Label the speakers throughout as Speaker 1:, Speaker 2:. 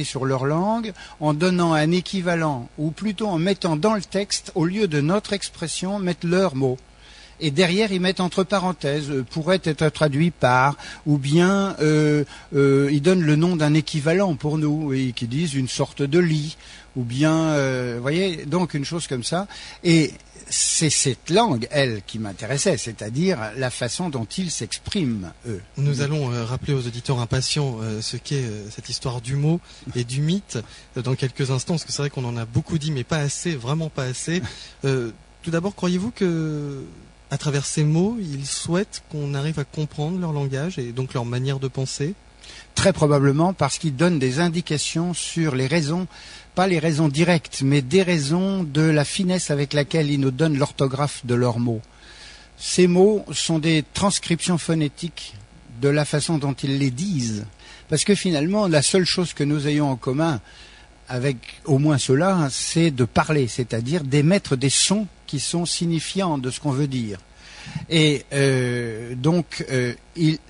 Speaker 1: sur leur langue en donnant un équivalent, ou plutôt en mettant dans le texte, au lieu de notre expression, mettre leurs mots. Et derrière, ils mettent entre parenthèses, pourrait être traduit par, ou bien ils donnent le nom d'un équivalent pour nous, et qui disent une sorte de lit, ou bien, vous voyez, donc une chose comme ça. Et c'est cette langue, elle, qui m'intéressait, c'est-à-dire la façon dont ils s'expriment, eux.
Speaker 2: Nous allons rappeler aux auditeurs impatients ce qu'est cette histoire du mot et du mythe dans quelques instants, parce que c'est vrai qu'on en a beaucoup dit, mais pas assez, vraiment pas assez. Tout d'abord, croyez-vous que, à travers ces mots, ils souhaitent qu'on arrive à comprendre leur langage et donc leur manière de penser ?
Speaker 1: Très probablement parce qu'ils donnent des indications sur les raisons, pas les raisons directes, mais des raisons de la finesse avec laquelle ils nous donnent l'orthographe de leurs mots. Ces mots sont des transcriptions phonétiques de la façon dont ils les disent. Parce que finalement, la seule chose que nous ayons en commun avec au moins cela, c'est de parler, c'est-à-dire d'émettre des sons qui sont signifiants de ce qu'on veut dire. Et donc,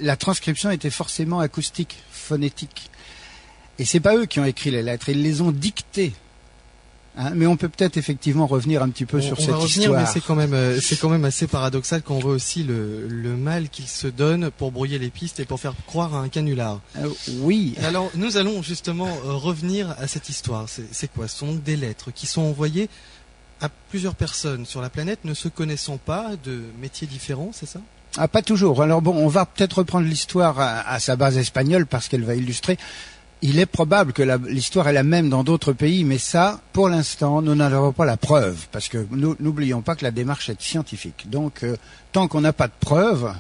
Speaker 1: la transcription était forcément acoustique, phonétique. Et c'est pas eux qui ont écrit les lettres, ils les ont dictées. Hein, mais on peut peut-être effectivement revenir un petit peu sur cette histoire.
Speaker 2: Mais c'est quand même assez paradoxal quand on voit aussi le mal qu'ils se donnent pour brouiller les pistes et pour faire croire à un canular.
Speaker 1: Oui.
Speaker 2: Alors nous allons justement revenir à cette histoire. C'est quoi ? Ce sont donc des lettres qui sont envoyées à plusieurs personnes sur la planète ne se connaissant pas, de métiers différents, c'est ça ?
Speaker 1: Ah, pas toujours. Alors bon, on va peut-être reprendre l'histoire à sa base espagnole parce qu'elle va illustrer. Il est probable que l'histoire est la même dans d'autres pays, mais ça, pour l'instant, nous n'en avons pas la preuve, parce que n'oublions pas que la démarche est scientifique. Donc, tant qu'on n'a pas de preuve,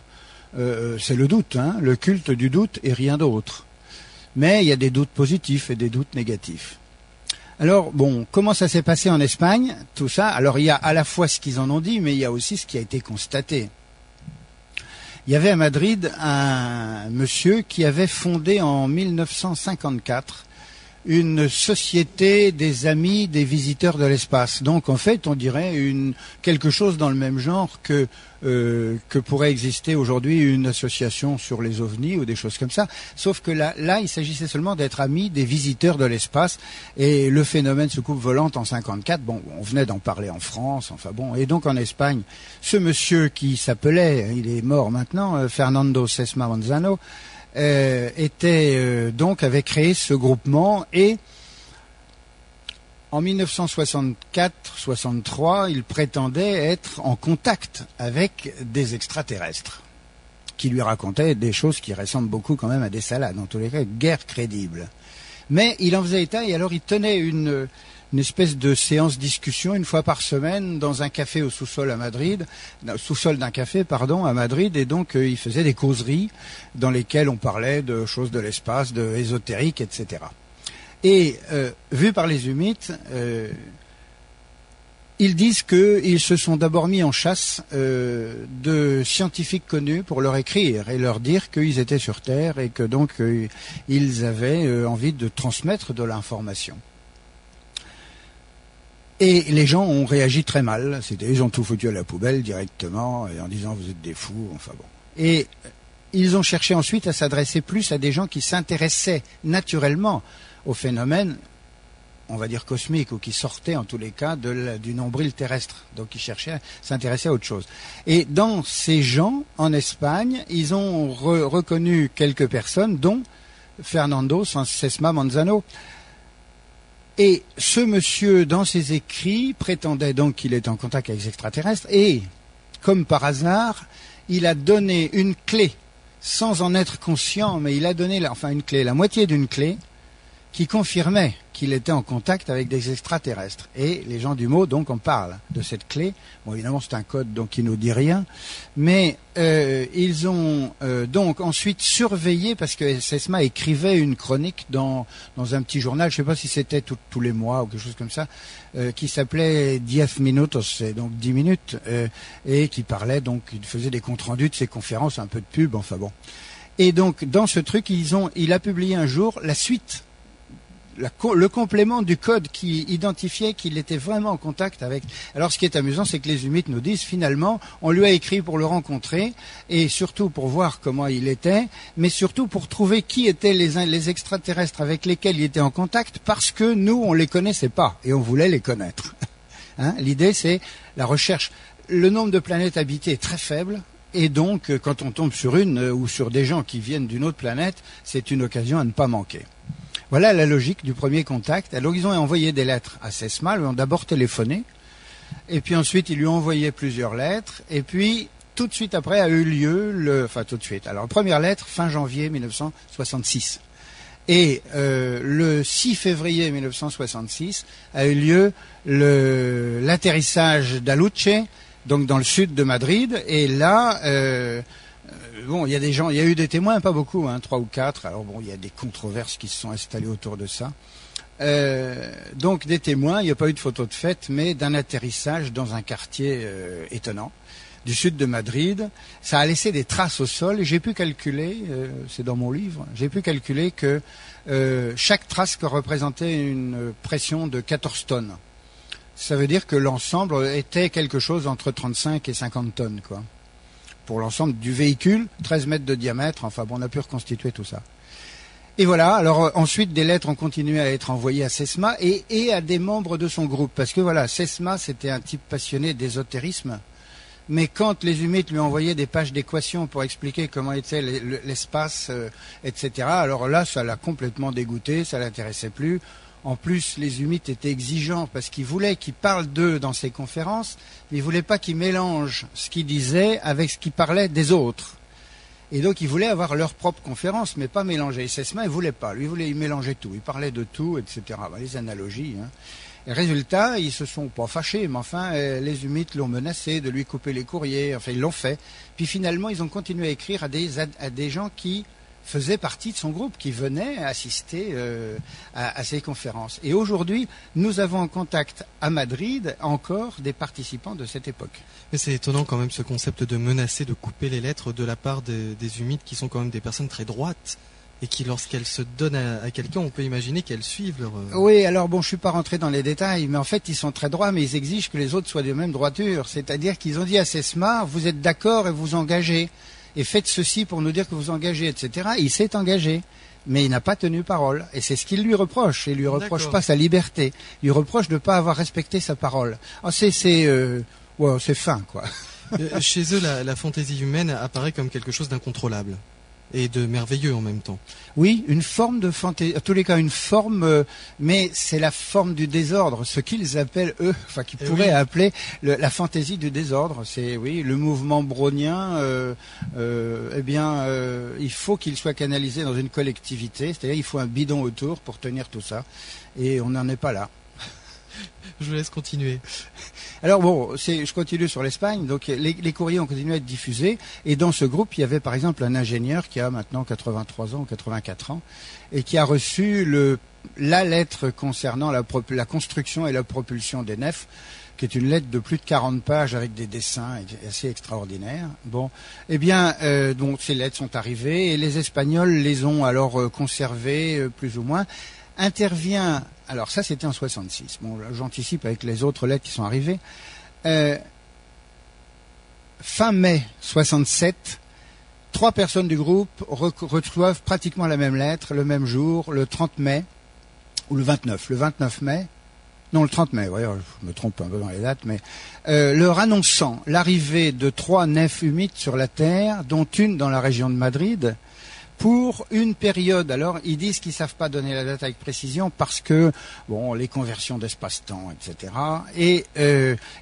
Speaker 1: c'est le doute, hein, le culte du doute et rien d'autre. Mais il y a des doutes positifs et des doutes négatifs. Alors, bon, comment ça s'est passé en Espagne, tout ça ? Alors, il y a à la fois ce qu'ils en ont dit, mais il y a aussi ce qui a été constaté. Il y avait à Madrid un monsieur qui avait fondé en 1954 une société des amis des visiteurs de l'espace. Donc en fait, on dirait quelque chose dans le même genre que pourrait exister aujourd'hui une association sur les ovnis ou des choses comme ça. Sauf que là, il s'agissait seulement d'être amis des visiteurs de l'espace. Et le phénomène soucoupe volante en 54, bon, on venait d'en parler en France, enfin bon. Et donc en Espagne, ce monsieur qui s'appelait, il est mort maintenant, Fernando Sesma Manzano, avait créé ce groupement et en 1964-63, il prétendait être en contact avec des extraterrestres qui lui racontaient des choses qui ressemblent beaucoup quand même à des salades, en tous les cas, guère crédibles. Mais il en faisait état et alors il tenait une espèce de séance discussion une fois par semaine dans un café au sous-sol à Madrid, sous-sol d'un café, pardon, à Madrid, et donc il faisait des causeries dans lesquelles on parlait de choses de l'espace, de ésotérique, etc. Et vu par les humites, ils disent qu'ils se sont d'abord mis en chasse de scientifiques connus pour leur écrire et leur dire qu'ils étaient sur Terre et que donc ils avaient envie de transmettre de l'information. Et les gens ont réagi très mal. Ils ont tout foutu à la poubelle directement en disant vous êtes des fous. Enfin bon. Et ils ont cherché ensuite à s'adresser plus à des gens qui s'intéressaient naturellement au phénomène, on va dire cosmique, ou qui sortaient en tous les cas du nombril terrestre. Donc ils cherchaient à s'intéresser à autre chose. Et dans ces gens, en Espagne, ils ont reconnu quelques personnes, dont Fernando Sesma Manzano. Et ce monsieur, dans ses écrits, prétendait donc qu'il était en contact avec les extraterrestres et, comme par hasard, il a donné une clé, sans en être conscient, mais il a donné une clé, la moitié d'une clé, qui confirmait qu'il était en contact avec des extraterrestres. Et les gens du mot, donc, en parlent de cette clé. Bon, évidemment, c'est un code, donc, qui nous dit rien. Mais ils ont donc ensuite surveillé, parce que Sesma écrivait une chronique dans un petit journal, je ne sais pas si c'était tous les mois ou quelque chose comme ça, qui s'appelait 10 minutos, donc 10 minutes, et qui parlait, donc, il faisait des comptes rendus de ses conférences, un peu de pub, enfin bon. Et donc, dans ce truc, il a publié un jour la suite le complément du code qui identifiait qu'il était vraiment en contact avec. Alors ce qui est amusant, c'est que les Humites nous disent finalement, on lui a écrit pour le rencontrer et surtout pour voir comment il était, mais surtout pour trouver qui étaient les extraterrestres avec lesquels il était en contact, parce que nous, on les connaissait pas et on voulait les connaître. Hein, l'idée, c'est la recherche. Le nombre de planètes habitées est très faible. Et donc, quand on tombe sur une ou sur des gens qui viennent d'une autre planète, c'est une occasion à ne pas manquer. Voilà la logique du premier contact. Alors, ils ont envoyé des lettres à Sesma, ils ont d'abord téléphoné, et puis ensuite, ils lui ont envoyé plusieurs lettres, et puis, tout de suite après, a eu lieu tout de suite. Alors, première lettre, fin janvier 1966. Et le 6 février 1966 a eu lieu l'atterrissage d'Aluche, donc dans le sud de Madrid, et là, il y a des gens, il y a eu des témoins, pas beaucoup, 3 ou 4. Alors bon, il y a des controverses qui se sont installées autour de ça. Donc des témoins, il n'y a pas eu de photo de fête, mais d'un atterrissage dans un quartier étonnant du sud de Madrid. Ça a laissé des traces au sol, et j'ai pu calculer, c'est dans mon livre, j'ai pu calculer que chaque trace représentait une pression de 14 tonnes. Ça veut dire que l'ensemble était quelque chose entre 35 et 50 tonnes, quoi. Pour l'ensemble du véhicule, 13 mètres de diamètre, enfin bon, on a pu reconstituer tout ça. Et voilà, alors ensuite des lettres ont continué à être envoyées à Sesma et à des membres de son groupe. Parce que voilà, Sesma, c'était un type passionné d'ésotérisme. Mais quand les Humites lui envoyaient des pages d'équations pour expliquer comment était l'espace, etc., alors là, ça l'a complètement dégoûté, ça l'intéressait plus. En plus, les Humites étaient exigeants parce qu'ils voulaient qu'il parle d'eux dans ses conférences, mais ils ne voulaient pas qu'il mélange ce qu'il disait avec ce qu'il parlait des autres. Et donc, ils voulaient avoir leur propre conférence, mais pas mélanger. Et Sesma, il ne voulait pas. Lui, il mélangeait tout. Il parlait de tout, etc. Les analogies. Et résultat, ils se sont pas fâchés, mais enfin, les Humites l'ont menacé de lui couper les courriers. Enfin, ils l'ont fait. Puis finalement, ils ont continué à écrire à des gens qui faisaient partie de son groupe, qui venaient assister à ces conférences. Et aujourd'hui, nous avons en contact à Madrid encore des participants de cette époque.
Speaker 2: Mais c'est étonnant quand même ce concept de menacer, de couper les lettres de la part des Humites, qui sont quand même des personnes très droites, et qui, lorsqu'elles se donnent à quelqu'un, on peut imaginer qu'elles suivent leur...
Speaker 1: Oui, alors bon, je suis pas rentré dans les détails, mais en fait, ils sont très droits, mais ils exigent que les autres soient de même droiture. C'est-à-dire qu'ils ont dit à Sesma, vous êtes d'accord et vous engagez. Et faites ceci pour nous dire que vous engagez, etc. Et il s'est engagé, mais il n'a pas tenu parole. Et c'est ce qu'il lui reproche. Il lui reproche pas sa liberté. Il lui reproche de ne pas avoir respecté sa parole. Oh, c'est fin, quoi.
Speaker 2: Chez eux, la fantaisie humaine apparaît comme quelque chose d'incontrôlable et de merveilleux en même temps.
Speaker 1: Oui, une forme de fantaisie, en tous les cas une forme, mais c'est la forme du désordre, ce qu'ils appellent eux, enfin qu'ils pourraient appeler la fantaisie du désordre. C'est le mouvement brownien. Il faut qu'il soit canalisé dans une collectivité, c'est-à-dire il faut un bidon autour pour tenir tout ça, et on n'en est pas là.
Speaker 2: Je vous laisse continuer.
Speaker 1: Alors bon, je continue sur l'Espagne. Donc les courriers ont continué à être diffusés. Et dans ce groupe, il y avait par exemple un ingénieur qui a maintenant 83 ans ou 84 ans et qui a reçu la lettre concernant la construction et la propulsion des nefs, qui est une lettre de plus de 40 pages avec des dessins assez extraordinaires. Bon, donc ces lettres sont arrivées et les Espagnols les ont alors conservées plus ou moins. Intervient, alors ça c'était en 66, bon j'anticipe avec les autres lettres qui sont arrivées, fin mai 67, 3 personnes du groupe reçoivent pratiquement la même lettre, le même jour, le 30 mai, ou le 29 mai, non le 30 mai, voyez, je me trompe un peu dans les dates, mais leur annonçant l'arrivée de 3 nefs humides sur la Terre, dont une dans la région de Madrid, pour une période. Alors, ils disent qu'ils ne savent pas donner la date avec précision parce que, les conversions d'espace-temps, etc. Et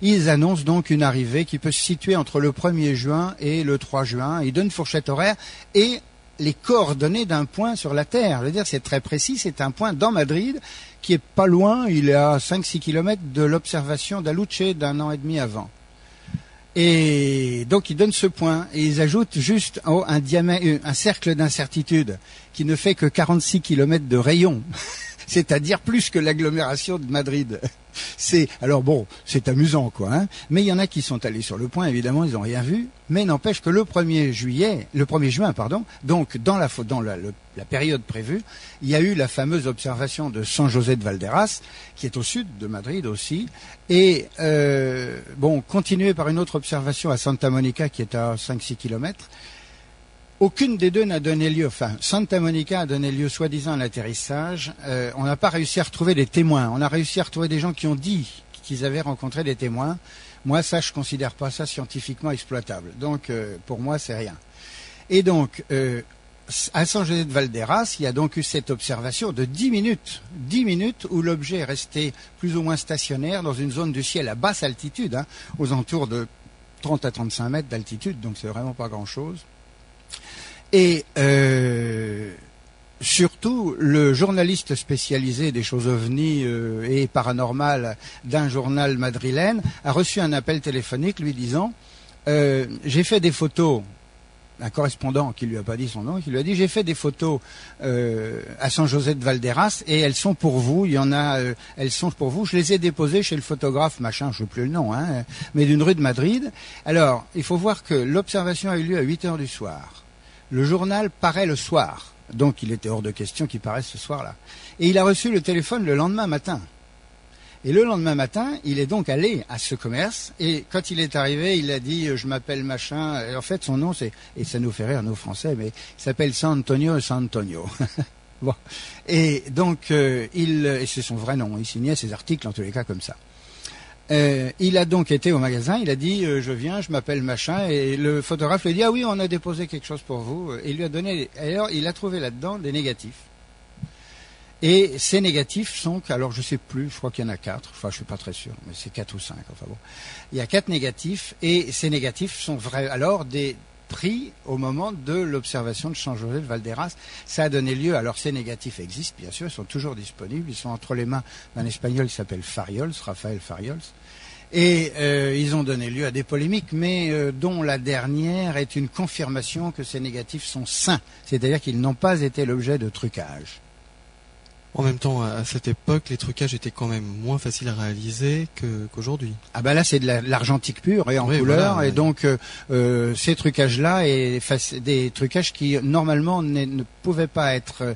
Speaker 1: ils annoncent donc une arrivée qui peut se situer entre le 1er juin et le 3 juin. Ils donnent une fourchette horaire et les coordonnées d'un point sur la Terre. Je veux dire, c'est très précis, c'est un point dans Madrid qui est pas loin, il est à 5-6 kilomètres de l'observation d'Aluche d'1 an et demi avant. Et donc ils donnent ce point et ils ajoutent juste un cercle d'incertitude qui ne fait que 46 kilomètres de rayon, c'est-à-dire plus que l'agglomération de Madrid. Alors bon, c'est amusant quoi, hein. Mais il y en a qui sont allés sur le point, évidemment, ils n'ont rien vu. Mais n'empêche que le 1er juin, donc dans la période prévue, il y a eu la fameuse observation de San José de Valderas, qui est au sud de Madrid aussi, et continué par une autre observation à Santa Monica, qui est à 5-6 kilomètres. Aucune des deux n'a donné lieu, Santa Monica a donné lieu soi-disant à l'atterrissage. On n'a pas réussi à retrouver des témoins. On a réussi à retrouver des gens qui ont dit qu'ils avaient rencontré des témoins. Moi, ça, je considère pas ça scientifiquement exploitable. Donc, pour moi, c'est rien. Et donc, à San José de Valderas, il y a donc eu cette observation de 10 minutes. 10 minutes où l'objet est resté plus ou moins stationnaire dans une zone du ciel à basse altitude, hein, aux alentours de 30 à 35 mètres d'altitude. Donc, c'est vraiment pas grand-chose. Et surtout, le journaliste spécialisé des choses ovnis et paranormales d'un journal madrilène a reçu un appel téléphonique lui disant j'ai fait des photos, un correspondant qui lui a pas dit son nom, qui lui a dit j'ai fait des photos à San José de Valderas et elles sont pour vous, il y en a, elles sont pour vous, je les ai déposées chez le photographe machin, je sais plus le nom, hein, mais d'une rue de Madrid. Alors, il faut voir que l'observation a eu lieu à 8 heures du soir. Le journal paraît le soir, donc il était hors de question qu'il paraisse ce soir-là. Et il a reçu le téléphone le lendemain matin. Et le lendemain matin, il est donc allé à ce commerce, et quand il est arrivé, il a dit « je m'appelle machin », et en fait son nom c'est, et ça nous fait rire nous Français, mais il s'appelle San Antonio. Bon. Et donc, et c'est son vrai nom, il signait ses articles en tous les cas comme ça. Il a donc été au magasin, il a dit je viens, je m'appelle machin, et le photographe lui a dit ah oui, on a déposé quelque chose pour vous, et il lui a donné, alors il a trouvé là-dedans des négatifs. Et ces négatifs sont, alors je sais plus, je crois qu'il y en a 4, enfin je suis pas très sûr, mais c'est 4 ou 5, enfin bon. Il y a 4 négatifs, et ces négatifs sont vrais, alors des pris au moment de l'observation de San José de Valderas. Ça a donné lieu, alors ces négatifs existent bien sûr, ils sont toujours disponibles, ils sont entre les mains d'un Espagnol qui s'appelle Fariols, Raphaël Fariols, et ils ont donné lieu à des polémiques, mais dont la dernière est une confirmation que ces négatifs sont sains, c'est-à-dire qu'ils n'ont pas été l'objet de trucage.
Speaker 2: En même temps, à cette époque, les trucages étaient quand même moins faciles à réaliser qu'aujourd'hui.
Speaker 1: Ah ben là, c'est de l'argentique pur et en couleur, voilà, et donc ces trucages-là et des trucages qui normalement ne pouvaient pas être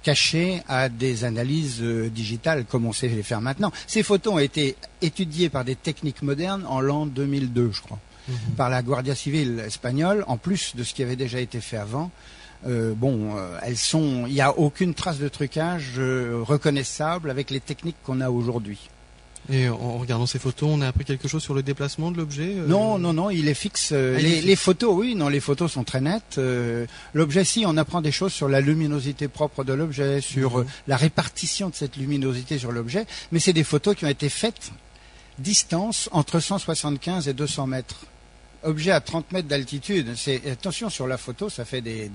Speaker 1: cachés à des analyses digitales comme on sait les faire maintenant. Ces photos ont été étudiées par des techniques modernes en l'an 2002, je crois, par la Guardia Civile espagnole, en plus de ce qui avait déjà été fait avant. Il n'y a aucune trace de trucage reconnaissable avec les techniques qu'on a aujourd'hui.
Speaker 2: Et en regardant ces photos, on a appris quelque chose sur le déplacement de l'objet
Speaker 1: Non, il est fixe. Les photos, oui, non, les photos sont très nettes. L'objet, si, on apprend des choses sur la luminosité propre de l'objet, sur la répartition de cette luminosité sur l'objet, mais c'est des photos qui ont été faites distance entre 175 et 200 mètres. Objet à 30 mètres d'altitude, attention sur la photo, ça fait des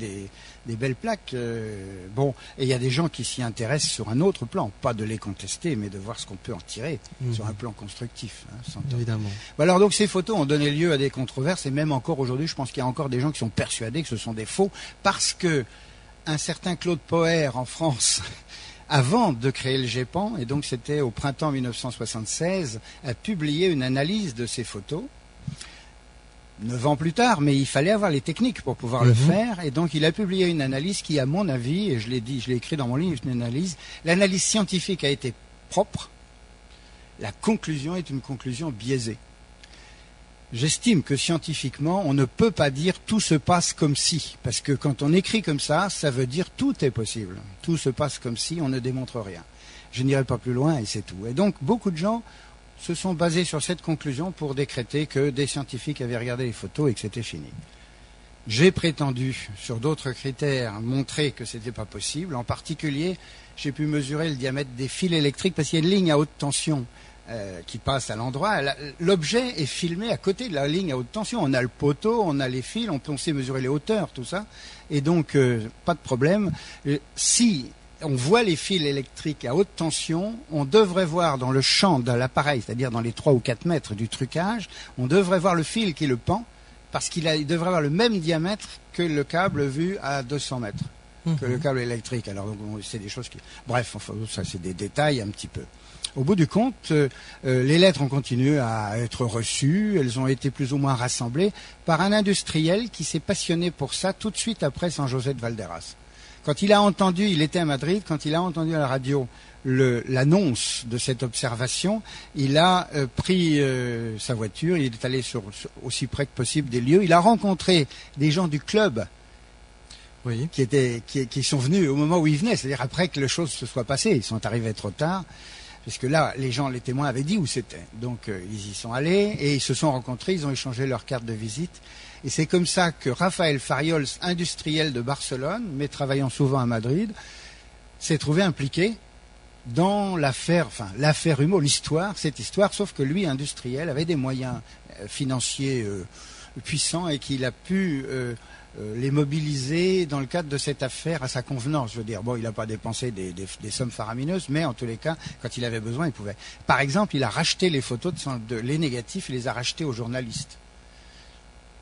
Speaker 1: belles plaques. Et il y a des gens qui s'y intéressent sur un autre plan, pas de les contester, mais de voir ce qu'on peut en tirer sur un plan constructif.
Speaker 2: Évidemment.
Speaker 1: Alors donc ces photos ont donné lieu à des controverses, et même encore aujourd'hui, je pense qu'il y a encore des gens qui sont persuadés que ce sont des faux, parce que un certain Claude Poher en France, avant de créer le GEPAN, et donc c'était au printemps 1976, a publié une analyse de ces photos. 9 ans plus tard, mais il fallait avoir les techniques pour pouvoir le faire, et donc il a publié une analyse qui, à mon avis, et je l'ai écrit dans mon livre, l'analyse scientifique a été propre, la conclusion est une conclusion biaisée. J'estime que scientifiquement, on ne peut pas dire tout se passe comme si, parce que quand on écrit comme ça veut dire tout est possible. Tout se passe comme si, on ne démontre rien. Je n'irai pas plus loin et c'est tout. Et donc, beaucoup de gens se sont basés sur cette conclusion pour décréter que des scientifiques avaient regardé les photos et que c'était fini. J'ai prétendu, sur d'autres critères, montrer que ce n'était pas possible. En particulier, j'ai pu mesurer le diamètre des fils électriques parce qu'il y a une ligne à haute tension qui passe à l'endroit. L'objet est filmé à côté de la ligne à haute tension. On a le poteau, on a les fils, on sait mesurer les hauteurs, tout ça. Et donc, pas de problème. Si on voit les fils électriques à haute tension, on devrait voir dans le champ de l'appareil, c'est-à-dire dans les 3 ou 4 mètres du trucage, on devrait voir le fil qui le pend, parce qu'il devrait avoir le même diamètre que le câble vu à 200 mètres. que le câble électrique. Alors donc, c'est des choses qui... Bref, enfin, ça c'est des détails un petit peu. Au bout du compte, les lettres ont continué à être reçues, elles ont été plus ou moins rassemblées par un industriel qui s'est passionné pour ça tout de suite après San José de Valderas. Quand il a entendu, il était à Madrid, quand il a entendu à la radio l'annonce de cette observation, il a pris sa voiture, il est allé aussi près que possible des lieux, il a rencontré des gens du club qui sont venus au moment où il venait, c'est-à-dire après que les choses se soient passées, ils sont arrivés trop tard. Parce que là, les témoins avaient dit où c'était. Donc, ils y sont allés et ils se sont rencontrés, ils ont échangé leurs cartes de visite. Et c'est comme ça que Rafael Farriols, industriel de Barcelone, mais travaillant souvent à Madrid, s'est trouvé impliqué dans l'affaire Humo, cette histoire, sauf que lui, industriel, avait des moyens financiers puissants et qu'il a pu les mobiliser dans le cadre de cette affaire à sa convenance. Je veux dire, bon, il n'a pas dépensé des sommes faramineuses, mais en tous les cas, quand il avait besoin, il pouvait. Par exemple, il a racheté les photos les négatifs, il les a rachetés aux journalistes.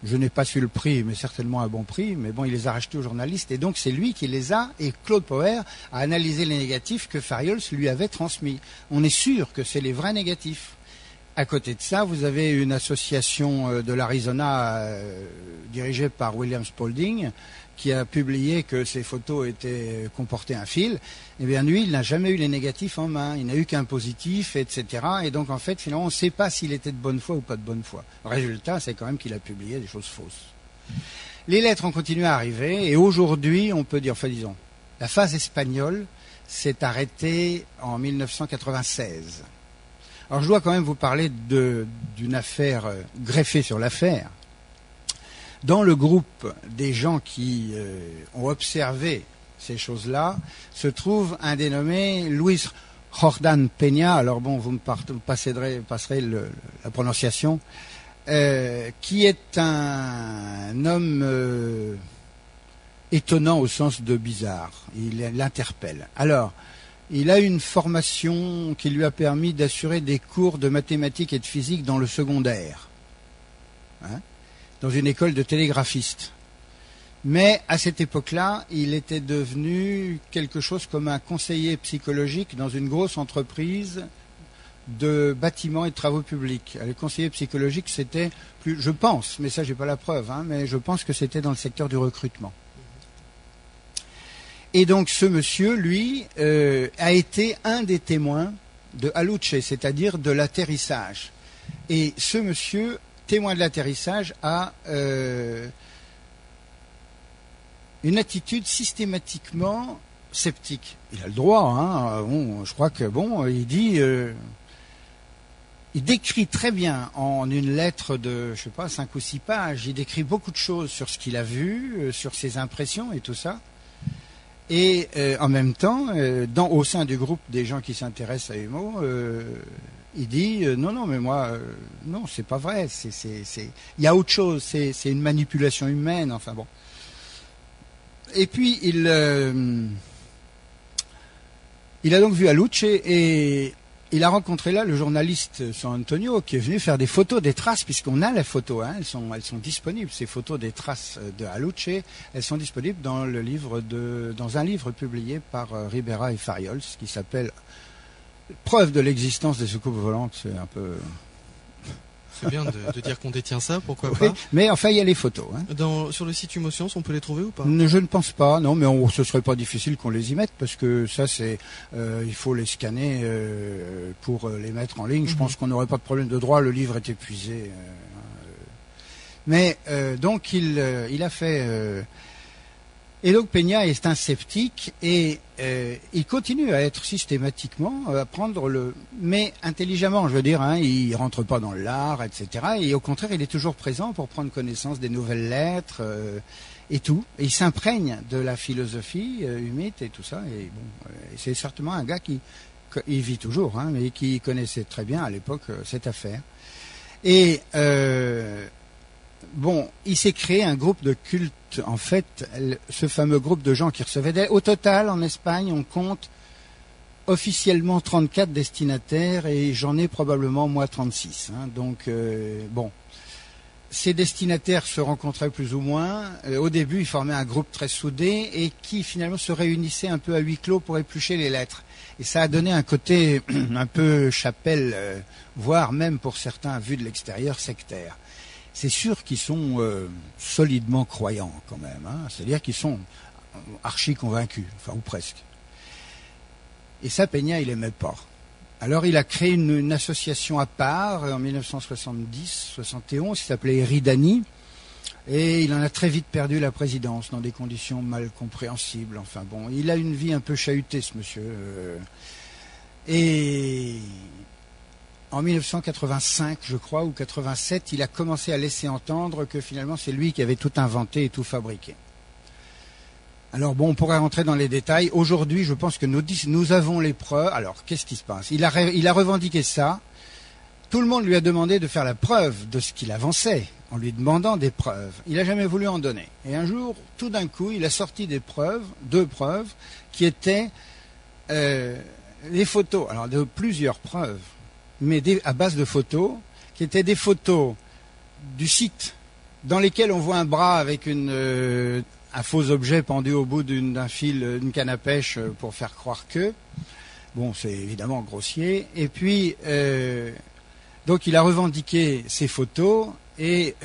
Speaker 1: Je n'ai pas su le prix, mais certainement un bon prix, mais bon, il les a rachetés aux journalistes, et donc c'est lui qui les a, et Claude Poher a analysé les négatifs que Farriols lui avait transmis. On est sûr que c'est les vrais négatifs. À côté de ça, vous avez une association de l'Arizona dirigée par William Spalding qui a publié que ces photos comportaient un fil. Eh bien, lui, il n'a jamais eu les négatifs en main. Il n'a eu qu'un positif, etc. Et donc, en fait, finalement, on ne sait pas s'il était de bonne foi ou pas de bonne foi. Le résultat, c'est quand même qu'il a publié des choses fausses. Les lettres ont continué à arriver et aujourd'hui, on peut dire, enfin, disons, la phase espagnole s'est arrêtée en 1996. Alors je dois quand même vous parler d'une affaire greffée sur l'affaire. Dans le groupe des gens qui ont observé ces choses-là, se trouve un dénommé Luis Jordan Peña. Alors bon, vous me passerez la prononciation, qui est un homme étonnant au sens de bizarre. Il l'interpelle. Alors, il a une formation qui lui a permis d'assurer des cours de mathématiques et de physique dans le secondaire, dans une école de télégraphistes. Mais à cette époque-là, il était devenu quelque chose comme un conseiller psychologique dans une grosse entreprise de bâtiments et de travaux publics. Les conseillers psychologiques, c'était plus, je pense, mais ça j'ai pas la preuve, mais je pense que c'était dans le secteur du recrutement. Et donc ce monsieur, lui, a été un des témoins de Aluche, c'est-à-dire de l'atterrissage. Et ce monsieur, témoin de l'atterrissage, a une attitude systématiquement sceptique. Il a le droit, bon, je crois que bon, il dit, il décrit très bien en une lettre de, je sais pas, 5 ou 6 pages, il décrit beaucoup de choses sur ce qu'il a vu, sur ses impressions et tout ça. Et en même temps, au sein du groupe des gens qui s'intéressent à Humo, il dit non, mais moi, non, c'est pas vrai. Il y a autre chose. C'est une manipulation humaine. Enfin bon. Et puis il a donc vu Aluche et il a rencontré là le journaliste San Antonio qui est venu faire des photos des traces, puisqu'on a les photos, elles sont disponibles, ces photos des traces de Aluche, elles sont disponibles dans un livre publié par Ribera et Farriols qui s'appelle Preuve de l'existence des soucoupes volantes. C'est un peu...
Speaker 2: C'est bien de dire qu'on détient ça, pourquoi
Speaker 1: oui,
Speaker 2: pas.
Speaker 1: Mais enfin, il y a les photos.
Speaker 2: Sur le site Humoscience, on peut les trouver ou pas?
Speaker 1: Je ne pense pas, non, mais ce serait pas difficile qu'on les y mette, parce que ça, il faut les scanner pour les mettre en ligne. Je pense qu'on n'aurait pas de problème de droit, le livre est épuisé. Mais donc, il a fait... Et donc Peña est un sceptique et il continue à être systématiquement à prendre mais intelligemment, je veux dire, il rentre pas dans l'art, etc. Et au contraire, il est toujours présent pour prendre connaissance des nouvelles lettres et tout. Et il s'imprègne de la philosophie humide et tout ça. Et bon, c'est certainement un gars il vit toujours, mais qui connaissait très bien à l'époque cette affaire. Et bon, il s'est créé un groupe de culte, en fait, ce fameux groupe de gens qui recevaient des... Au total, en Espagne, on compte officiellement 34 destinataires et j'en ai probablement, moi, 36. Donc, bon, ces destinataires se rencontraient plus ou moins. Au début, ils formaient un groupe très soudé et qui finalement se réunissaient un peu à huis clos pour éplucher les lettres. Et ça a donné un côté un peu chapelle, voire même pour certains, vu de l'extérieur, sectaire. C'est sûr qu'ils sont solidement croyants quand même, hein. C'est-à-dire qu'ils sont archi convaincus, enfin ou presque. Et ça, Peña, il aimait pas. Alors il a créé une association à part en 1970-71, qui s'appelait Eridani, et il en a très vite perdu la présidence dans des conditions mal compréhensibles. Enfin bon, il a une vie un peu chahutée, ce monsieur. Et en 1985, je crois, ou 87, il a commencé à laisser entendre que finalement c'est lui qui avait tout inventé et tout fabriqué. Alors bon, on pourrait rentrer dans les détails. Aujourd'hui, je pense que nous avons les preuves. Alors, qu'est-ce qui se passe ? Il a revendiqué ça. Tout le monde lui a demandé de faire la preuve de ce qu'il avançait, en lui demandant des preuves. Il n'a jamais voulu en donner. Et un jour, tout d'un coup, il a sorti des preuves, 2 preuves, qui étaient les photos. Alors, de plusieurs preuves, mais à base de photos, qui étaient des photos du site, dans lesquelles on voit un bras avec un faux objet pendu au bout d'un fil, d'une canne à pêche pour faire croire que. Bon, c'est évidemment grossier. Et puis, donc il a revendiqué ces photos et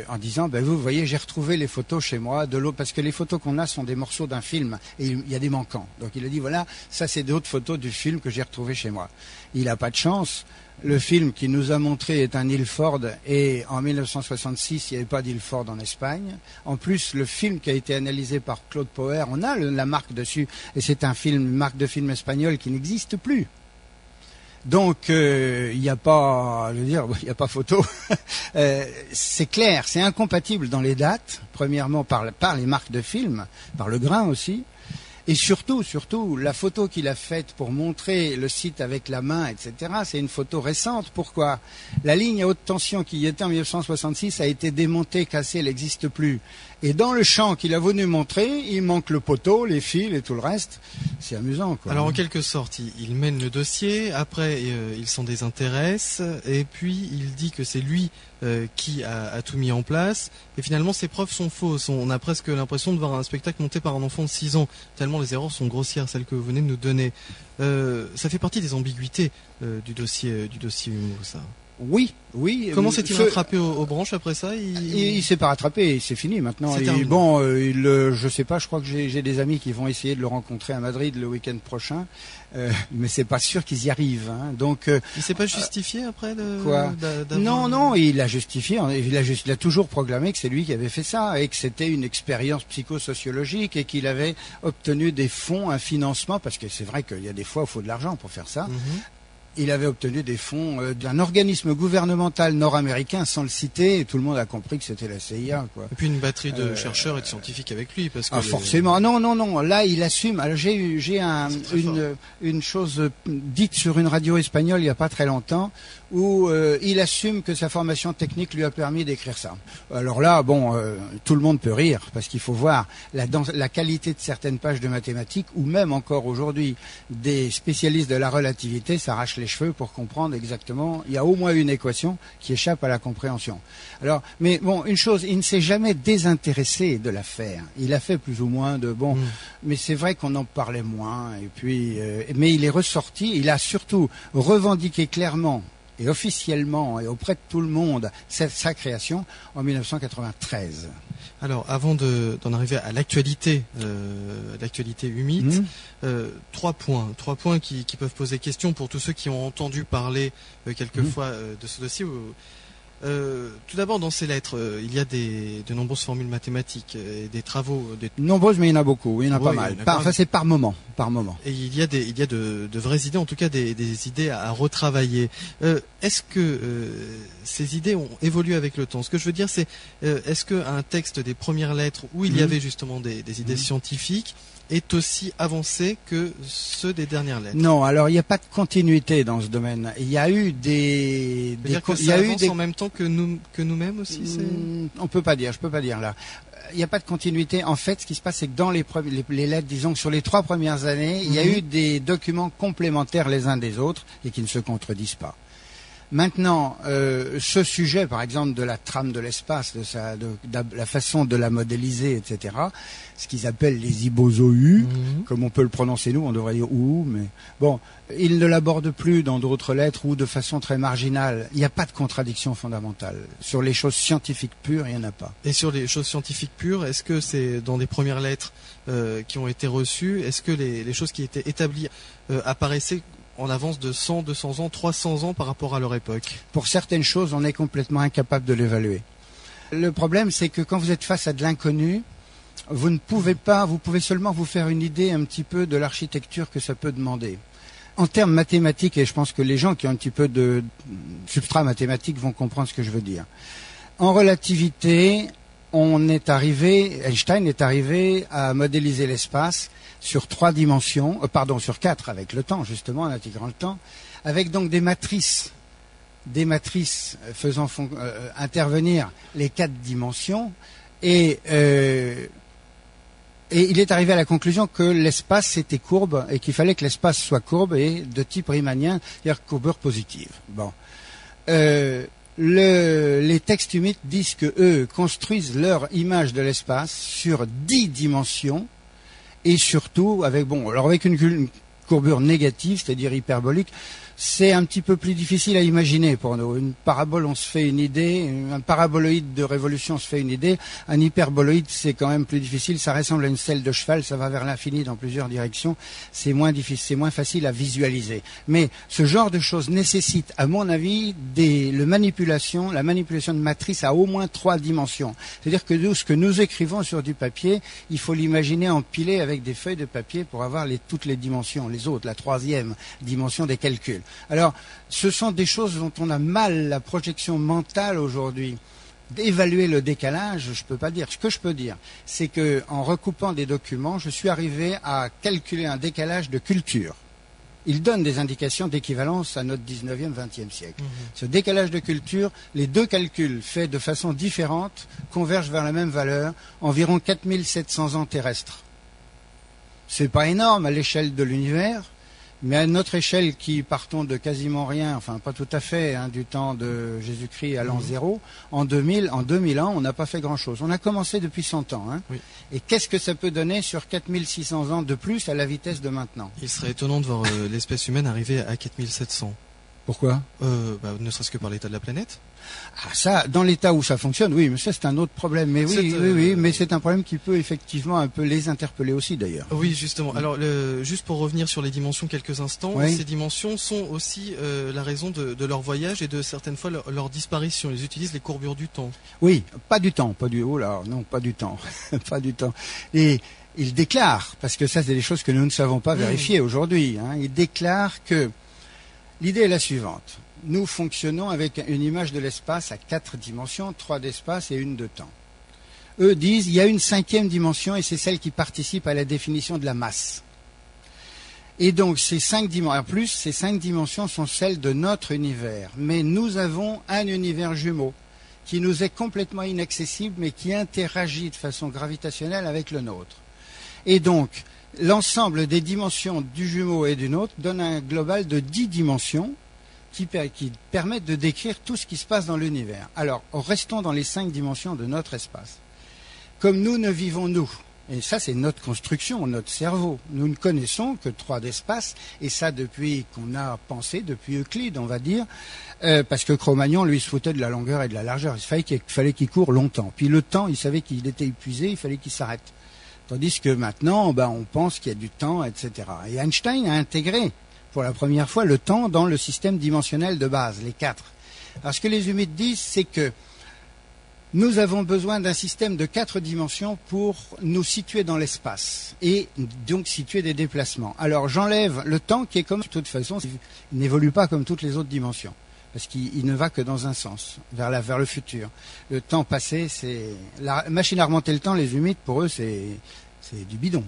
Speaker 1: en disant, ben vous voyez, j'ai retrouvé les photos chez moi de l'eau, parce que les photos qu'on a sont des morceaux d'un film et il y a des manquants. Donc il a dit, voilà, ça c'est d'autres photos du film que j'ai retrouvé chez moi. Il n'a pas de chance. Le film qu'il nous a montré est un Ilford et en 1966, il n'y avait pas d'Ilford en Espagne. En plus, le film qui a été analysé par Claude Poher, on a la marque dessus et c'est une marque de film espagnol qui n'existe plus. Donc, il n'y a pas, je veux dire, il n'y a pas photo. C'est clair, c'est incompatible dans les dates, premièrement par les marques de films, par le grain aussi. Et surtout, la photo qu'il a faite pour montrer le site avec la main, etc., c'est une photo récente. Pourquoi ? La ligne à haute tension qui y était en 1966 a été démontée, cassée, elle n'existe plus. Et dans le champ qu'il a voulu montrer, il manque le poteau, les fils et tout le reste. C'est amusant, quoi.
Speaker 2: Alors, en quelque sorte, il mène le dossier, après il s'en désintéresse, et puis il dit que c'est lui qui a tout mis en place, et finalement ses preuves sont fausses. On a presque l'impression de voir un spectacle monté par un enfant de 6 ans, tellement les erreurs sont grossières, celles que vous venez de nous donner. Ça fait partie des ambiguïtés du dossier Humeau, ça.
Speaker 1: Oui.
Speaker 2: Comment s'est-il rattrapé aux branches après ça?
Speaker 1: Il s'est pas rattrapé, c'est fini maintenant. Je sais pas, je crois que j'ai des amis qui vont essayer de le rencontrer à Madrid le week-end prochain, mais c'est pas sûr qu'ils y arrivent. Hein. Donc,
Speaker 2: il s'est pas justifié après
Speaker 1: quoi? Non, il a justifié. Il a toujours proclamé que c'est lui qui avait fait ça et que c'était une expérience psychosociologique et qu'il avait obtenu des fonds, un financement, parce que c'est vrai qu'il y a des fois où il faut de l'argent pour faire ça. Il avait obtenu des fonds d'un organisme gouvernemental nord-américain, sans le citer, et tout le monde a compris que c'était la CIA, quoi.
Speaker 2: Et puis une batterie de chercheurs et de scientifiques avec lui, parce que
Speaker 1: forcément. Non. Là, il assume. Alors j'ai une chose dite sur une radio espagnole il y a pas très longtemps, où il assume que sa formation technique lui a permis d'écrire ça. Alors là, tout le monde peut rire, parce qu'il faut voir la qualité de certaines pages de mathématiques, ou même encore aujourd'hui, des spécialistes de la relativité s'arrachent les cheveux pour comprendre exactement. Il y a au moins une équation qui échappe à la compréhension. Alors, mais bon, une chose, il ne s'est jamais désintéressé de l'affaire. Il a fait plus ou moins mais c'est vrai qu'on en parlait moins. Et puis, mais il est ressorti. Il a surtout revendiqué clairement et officiellement et auprès de tout le monde sa création en 1993.
Speaker 2: Alors, avant d'en arriver à l'actualité humide, 3 points qui peuvent poser question pour tous ceux qui ont entendu parler quelquefois de ce dossier. Tout d'abord, dans ces lettres, il y a de nombreuses formules mathématiques et des travaux.
Speaker 1: Nombreuses, mais il y en a beaucoup. Il y en a pas mal. C'est par moment. Et
Speaker 2: il y a de vraies idées, en tout cas des idées à retravailler. Est-ce que ces idées ont évolué avec le temps? Ce que je veux dire, c'est est-ce qu'un texte des premières lettres où il y avait justement des idées scientifiques est aussi avancé que ceux des dernières lettres?
Speaker 1: Non, alors il n'y a pas de continuité dans ce domaine. Il y a eu
Speaker 2: en même temps que nous-mêmes aussi.
Speaker 1: Je peux pas dire là. Il n'y a pas de continuité. En fait, ce qui se passe, c'est que dans les lettres, disons que sur les 3 premières années, il y a eu des documents complémentaires les uns des autres et qui ne se contredisent pas. Maintenant, ce sujet, par exemple, de la trame de l'espace, de la façon de la modéliser, etc., ce qu'ils appellent les ibozoïs, comme on peut le prononcer nous, on devrait dire ou, mais bon, ils ne l'abordent plus dans d'autres lettres ou de façon très marginale. Il n'y a pas de contradiction fondamentale. Sur les choses scientifiques pures, il n'y en a pas.
Speaker 2: Et sur les choses scientifiques pures, est-ce que c'est dans les premières lettres qui ont été reçues, est-ce que les choses qui étaient établies apparaissaient en avance de 100, 200 ans, 300 ans par rapport à leur époque?
Speaker 1: Pour certaines choses, on est complètement incapable de l'évaluer. Le problème, c'est que quand vous êtes face à de l'inconnu, vous ne pouvez pas, vous pouvez seulement vous faire une idée un petit peu de l'architecture que ça peut demander. En termes mathématiques, et je pense que les gens qui ont un petit peu de substrat mathématique vont comprendre ce que je veux dire. En relativité, Einstein est arrivé à modéliser l'espace sur 3 dimensions, sur 4 avec le temps, justement, en intégrant le temps, avec donc des matrices faisant intervenir les 4 dimensions, et il est arrivé à la conclusion que l'espace était courbe et qu'il fallait que l'espace soit courbe et de type riemanien, c'est-à-dire courbure positive. Bon. Les textes humides disent que eux construisent leur image de l'espace sur 10 dimensions et surtout avec une courbure négative, c'est-à-dire hyperbolique. C'est un petit peu plus difficile à imaginer pour nous. Une parabole, on se fait une idée. Un paraboloïde de révolution, on se fait une idée. Un hyperboloïde, c'est quand même plus difficile. Ça ressemble à une selle de cheval. Ça va vers l'infini dans plusieurs directions. C'est moins difficile, c'est moins facile à visualiser. Mais ce genre de choses nécessite, à mon avis, la manipulation de matrices à au moins 3 dimensions. C'est-à-dire que ce que nous écrivons sur du papier, il faut l'imaginer empilé avec des feuilles de papier pour avoir toutes les dimensions, les autres, la 3e dimension des calculs. Alors, ce sont des choses dont on a mal la projection mentale aujourd'hui. D'évaluer le décalage, je ne peux pas dire. Ce que je peux dire, c'est qu'en recoupant des documents, je suis arrivé à calculer un décalage de culture. Il donne des indications d'équivalence à notre 19e, 20e siècle. Ce décalage de culture, les 2 calculs faits de façon différente convergent vers la même valeur, environ 4700 ans terrestres. C'est pas énorme à l'échelle de l'univers. Mais à notre échelle, qui partons de quasiment rien, enfin pas tout à fait, du temps de Jésus-Christ à l'an 0, en 2000 ans, on n'a pas fait grand-chose. On a commencé depuis 100 ans. Oui. Et qu'est-ce que ça peut donner sur 4600 ans de plus à la vitesse de maintenant?
Speaker 2: Il serait étonnant de voir l'espèce humaine arriver à 4700.
Speaker 1: Pourquoi?
Speaker 2: Ne serait-ce que par l'état de la planète.
Speaker 1: Ah, ça, dans l'état où ça fonctionne, oui, mais ça c'est un autre problème. Mais oui, mais c'est un problème qui peut effectivement un peu les interpeller aussi d'ailleurs.
Speaker 2: Oui, justement. Alors, juste pour revenir sur les dimensions quelques instants, ces dimensions sont aussi la raison de leur voyage et de certaines fois leur disparition. Ils utilisent les courbures du temps.
Speaker 1: Oui, pas du temps, pas du temps, pas du temps. Et ils déclarent, parce que ça c'est des choses que nous ne savons pas vérifier aujourd'hui. Ils déclarent que l'idée est la suivante. Nous fonctionnons avec une image de l'espace à 4 dimensions, 3 d'espace et 1 de temps. Eux disent il y a une 5e dimension et c'est celle qui participe à la définition de la masse. Et donc ces 5 dimensions, en plus, ces 5 dimensions sont celles de notre univers. Mais nous avons un univers jumeau qui nous est complètement inaccessible mais qui interagit de façon gravitationnelle avec le nôtre. Et donc, l'ensemble des dimensions du jumeau et du nôtre donne un global de 10 dimensions qui permettent de décrire tout ce qui se passe dans l'univers. Alors, restons dans les 5 dimensions de notre espace. Comme nous ne vivons, nous, et ça c'est notre construction, notre cerveau, nous ne connaissons que 3 d'espace, et ça depuis qu'on a pensé, depuis Euclide, on va dire, parce que Cro-Magnon, lui, se foutait de la longueur et de la largeur. Il fallait qu'il court longtemps. Puis le temps, il savait qu'il était épuisé, il fallait qu'il s'arrête. Tandis que maintenant, on pense qu'il y a du temps, etc. Et Einstein a intégré pour la première fois le temps dans le système dimensionnel de base, les 4. Alors ce que les humides disent, c'est que nous avons besoin d'un système de 4 dimensions pour nous situer dans l'espace et donc situer des déplacements. Alors j'enlève le temps qui est comme de toute façon, il n'évolue pas comme toutes les autres dimensions. Parce qu'il ne va que dans un sens, vers le futur. Le temps passé, c'est la machine à remonter le temps, les humides, pour eux, c'est du bidon.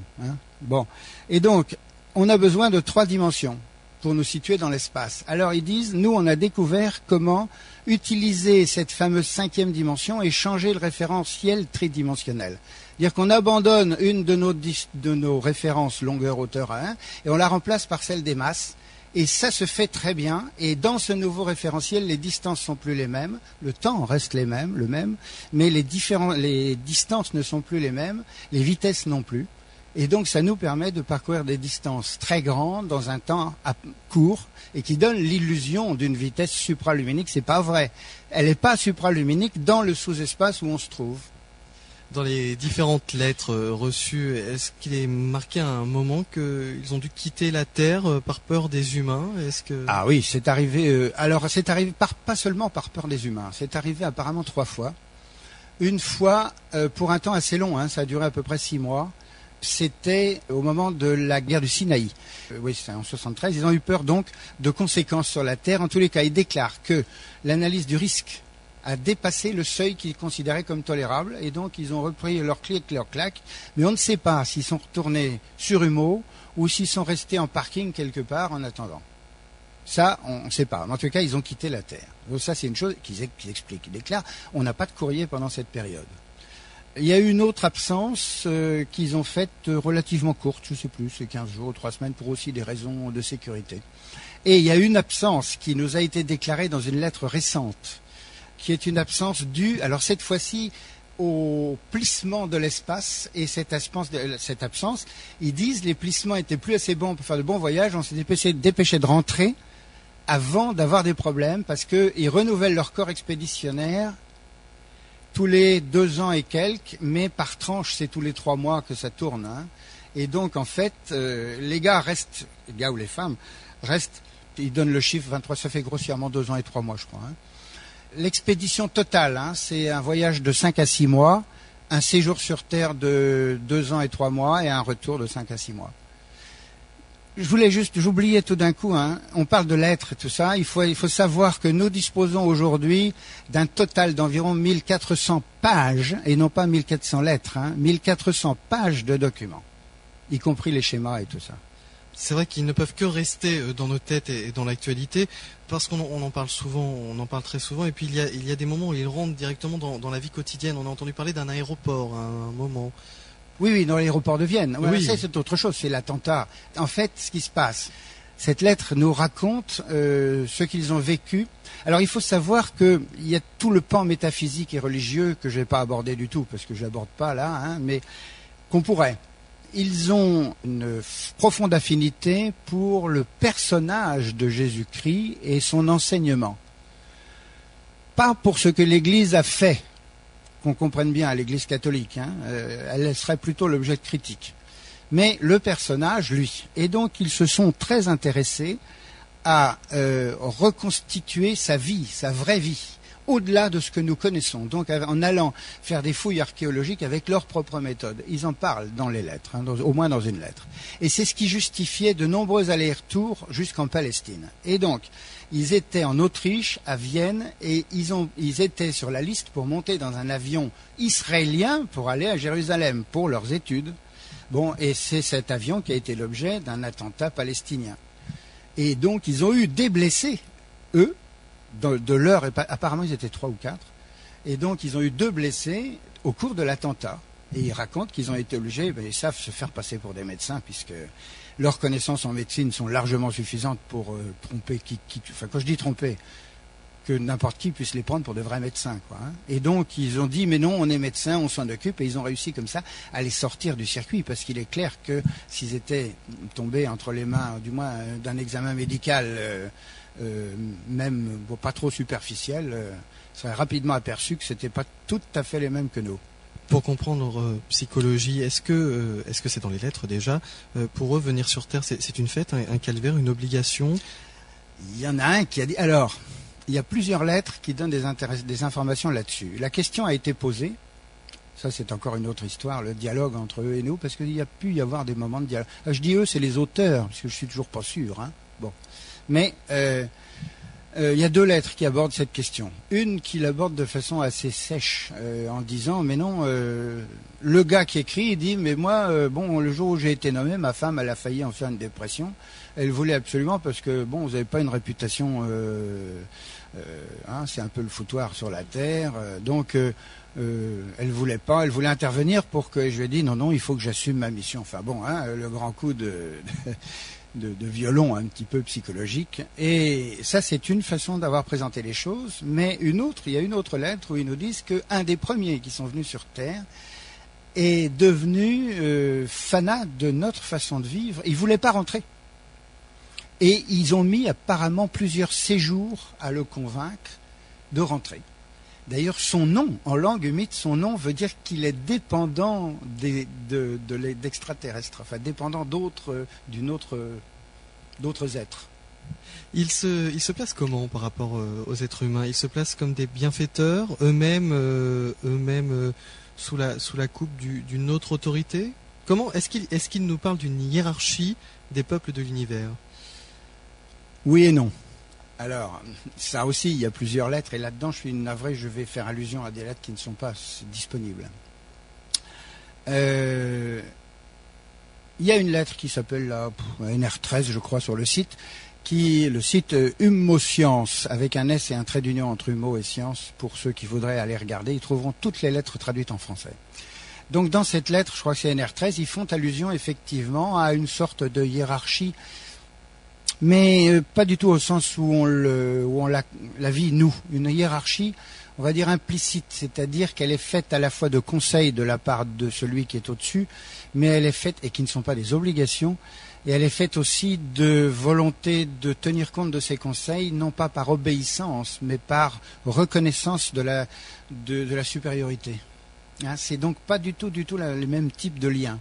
Speaker 1: Bon. Et donc, on a besoin de 3 dimensions pour nous situer dans l'espace. Alors ils disent, nous on a découvert comment utiliser cette fameuse 5e dimension et changer le référentiel tridimensionnel. C'est-à-dire qu'on abandonne une de nos références longueur, hauteur à 1 et on la remplace par celle des masses. Et ça se fait très bien. Et dans ce nouveau référentiel, les distances sont plus les mêmes. Le temps reste le même. Mais les distances ne sont plus les mêmes. Les vitesses non plus. Et donc, ça nous permet de parcourir des distances très grandes dans un temps court et qui donne l'illusion d'une vitesse supraluminique. C'est pas vrai. Elle n'est pas supraluminique dans le sous-espace où on se trouve.
Speaker 2: Dans les différentes lettres reçues, est-ce qu'il est marqué à un moment qu'ils ont dû quitter la Terre par peur des humains?
Speaker 1: Ah oui, c'est arrivé. Alors, c'est arrivé pas seulement par peur des humains. C'est arrivé apparemment 3 fois. Une fois, pour un temps assez long, ça a duré à peu près 6 mois. C'était au moment de la guerre du Sinaï. Oui, c'est en 73. Ils ont eu peur donc de conséquences sur la Terre. En tous les cas, ils déclarent que l'analyse du risque a dépassé le seuil qu'ils considéraient comme tolérable. Et donc, ils ont repris leur clic et leur claque. Mais on ne sait pas s'ils sont retournés sur Humo ou s'ils sont restés en parking quelque part en attendant. Ça, on ne sait pas. Mais en tout cas, ils ont quitté la Terre. Donc ça, c'est une chose qu'ils expliquent. Ils déclarent, on n'a pas de courrier pendant cette période. Il y a eu une autre absence qu'ils ont faite relativement courte, je ne sais plus, c'est 15 jours, 3 semaines, pour aussi des raisons de sécurité. Et il y a une absence qui nous a été déclarée dans une lettre récente, qui est une absence due, alors cette fois-ci, au plissement de l'espace. Et cette absence, ils disent les plissements étaient plus assez bons pour faire de bons voyages, on s'est dépêché de rentrer avant d'avoir des problèmes, parce qu'ils renouvellent leur corps expéditionnaire tous les 2 ans et quelques, mais par tranche, c'est tous les 3 mois que ça tourne. Et donc, en fait, les gars ou les femmes restent, ils donnent le chiffre 23, ça fait grossièrement 2 ans et 3 mois, je crois. L'expédition totale, c'est un voyage de 5 à 6 mois, un séjour sur Terre de 2 ans et 3 mois et un retour de 5 à 6 mois. J'oubliais tout d'un coup, on parle de lettres et tout ça, il faut savoir que nous disposons aujourd'hui d'un total d'environ 1400 pages, et non pas 1400 lettres, 1400 pages de documents, y compris les schémas et tout ça.
Speaker 2: C'est vrai qu'ils ne peuvent que rester dans nos têtes et dans l'actualité, parce qu'on en parle souvent, on en parle très souvent, et puis il y a des moments où ils rentrent directement dans la vie quotidienne. On a entendu parler d'un aéroport à un moment.
Speaker 1: Oui, dans l'aéroport de Vienne.
Speaker 2: Oui.
Speaker 1: Ça, c'est autre chose, c'est l'attentat. En fait, ce qui se passe, cette lettre nous raconte ce qu'ils ont vécu. Alors, il faut savoir qu'il y a tout le pan métaphysique et religieux que je ne vais pas aborder du tout, parce que je l'aborde pas là, mais qu'on pourrait. Ils ont une profonde affinité pour le personnage de Jésus-Christ et son enseignement. Pas pour ce que l'Église a fait, qu'on comprenne bien à l'Église catholique, elle serait plutôt l'objet de critique. Mais le personnage, lui. Et donc, ils se sont très intéressés à reconstituer sa vie, sa vraie vie, au-delà de ce que nous connaissons. Donc, en allant faire des fouilles archéologiques avec leur propre méthode. Ils en parlent dans les lettres, au moins dans une lettre. Et c'est ce qui justifiait de nombreux allers-retours jusqu'en Palestine. Et donc, ils étaient en Autriche, à Vienne, et ils étaient sur la liste pour monter dans un avion israélien pour aller à Jérusalem pour leurs études. Bon, et c'est cet avion qui a été l'objet d'un attentat palestinien. Et donc, ils ont eu des blessés, eux, apparemment ils étaient 3 ou 4, et donc ils ont eu 2 blessés au cours de l'attentat. Et ils racontent qu'ils ont été obligés, ils savent se faire passer pour des médecins, puisque leurs connaissances en médecine sont largement suffisantes pour tromper quand je dis tromper, que n'importe qui puisse les prendre pour de vrais médecins, Et donc ils ont dit mais non, on est médecins, on s'en occupe, et ils ont réussi comme ça à les sortir du circuit, parce qu'il est clair que s'ils étaient tombés entre les mains, du moins d'un examen médical même pas trop superficiel, serait rapidement aperçu que c'était pas tout à fait les mêmes que nous.
Speaker 2: Pour comprendre leur psychologie, est-ce que c'est dans les lettres déjà, pour eux venir sur Terre c'est une fête, un calvaire, une obligation?
Speaker 1: Il y en a un qui a dit, alors il y a plusieurs lettres qui donnent des informations là-dessus. La question a été posée, ça c'est encore une autre histoire, le dialogue entre eux et nous, parce qu'il y a pu y avoir des moments de dialogue. Je dis eux, c'est les auteurs, parce que je suis toujours pas sûr, Bon. Mais il y a 2 lettres qui abordent cette question. Une qui l'aborde de façon assez sèche, en disant mais non, le gars qui écrit, il dit mais moi, le jour où j'ai été nommé, ma femme elle a failli en faire une dépression. Elle voulait absolument, parce que vous n'avez pas une réputation, c'est un peu le foutoir sur la terre, donc elle voulait intervenir pour que je lui ai dit non, il faut que j'assume ma mission. Enfin bon, le grand coup de de violon un petit peu psychologique. Et ça, c'est une façon d'avoir présenté les choses. Mais il y a une autre lettre où ils nous disent qu'un des premiers qui sont venus sur Terre est devenu fanat de notre façon de vivre. Il ne voulait pas rentrer. Et ils ont mis apparemment plusieurs séjours à le convaincre de rentrer. D'ailleurs, son nom, en langue humide, son nom veut dire qu'il est dépendant d'extraterrestres, enfin dépendant d'autres êtres.
Speaker 2: Il se place comment par rapport aux êtres humains? Ils se placent comme des bienfaiteurs, eux-mêmes sous la coupe d'une autre autorité? Comment est-ce qu'il nous parle d'une hiérarchie des peuples de l'univers?
Speaker 1: Oui et non. Alors, ça aussi, il y a plusieurs lettres, et là-dedans, je suis navré, je vais faire allusion à des lettres qui ne sont pas disponibles. Il y a une lettre qui s'appelle la NR13, je crois, sur le site, le site Humo-Science, avec un S et un trait d'union entre Humo et Science, pour ceux qui voudraient aller regarder, ils trouveront toutes les lettres traduites en français. Donc, dans cette lettre, je crois que c'est NR13, ils font allusion, effectivement, à une sorte de hiérarchie, mais pas du tout au sens où on la vit, nous. Une hiérarchie, on va dire implicite, c'est-à-dire qu'elle est faite à la fois de conseils de la part de celui qui est au-dessus, mais elle est faite, et qui ne sont pas des obligations, et elle est faite aussi de volonté de tenir compte de ces conseils, non pas par obéissance, mais par reconnaissance de la supériorité. Hein, c'est donc pas du tout les mêmes types de liens.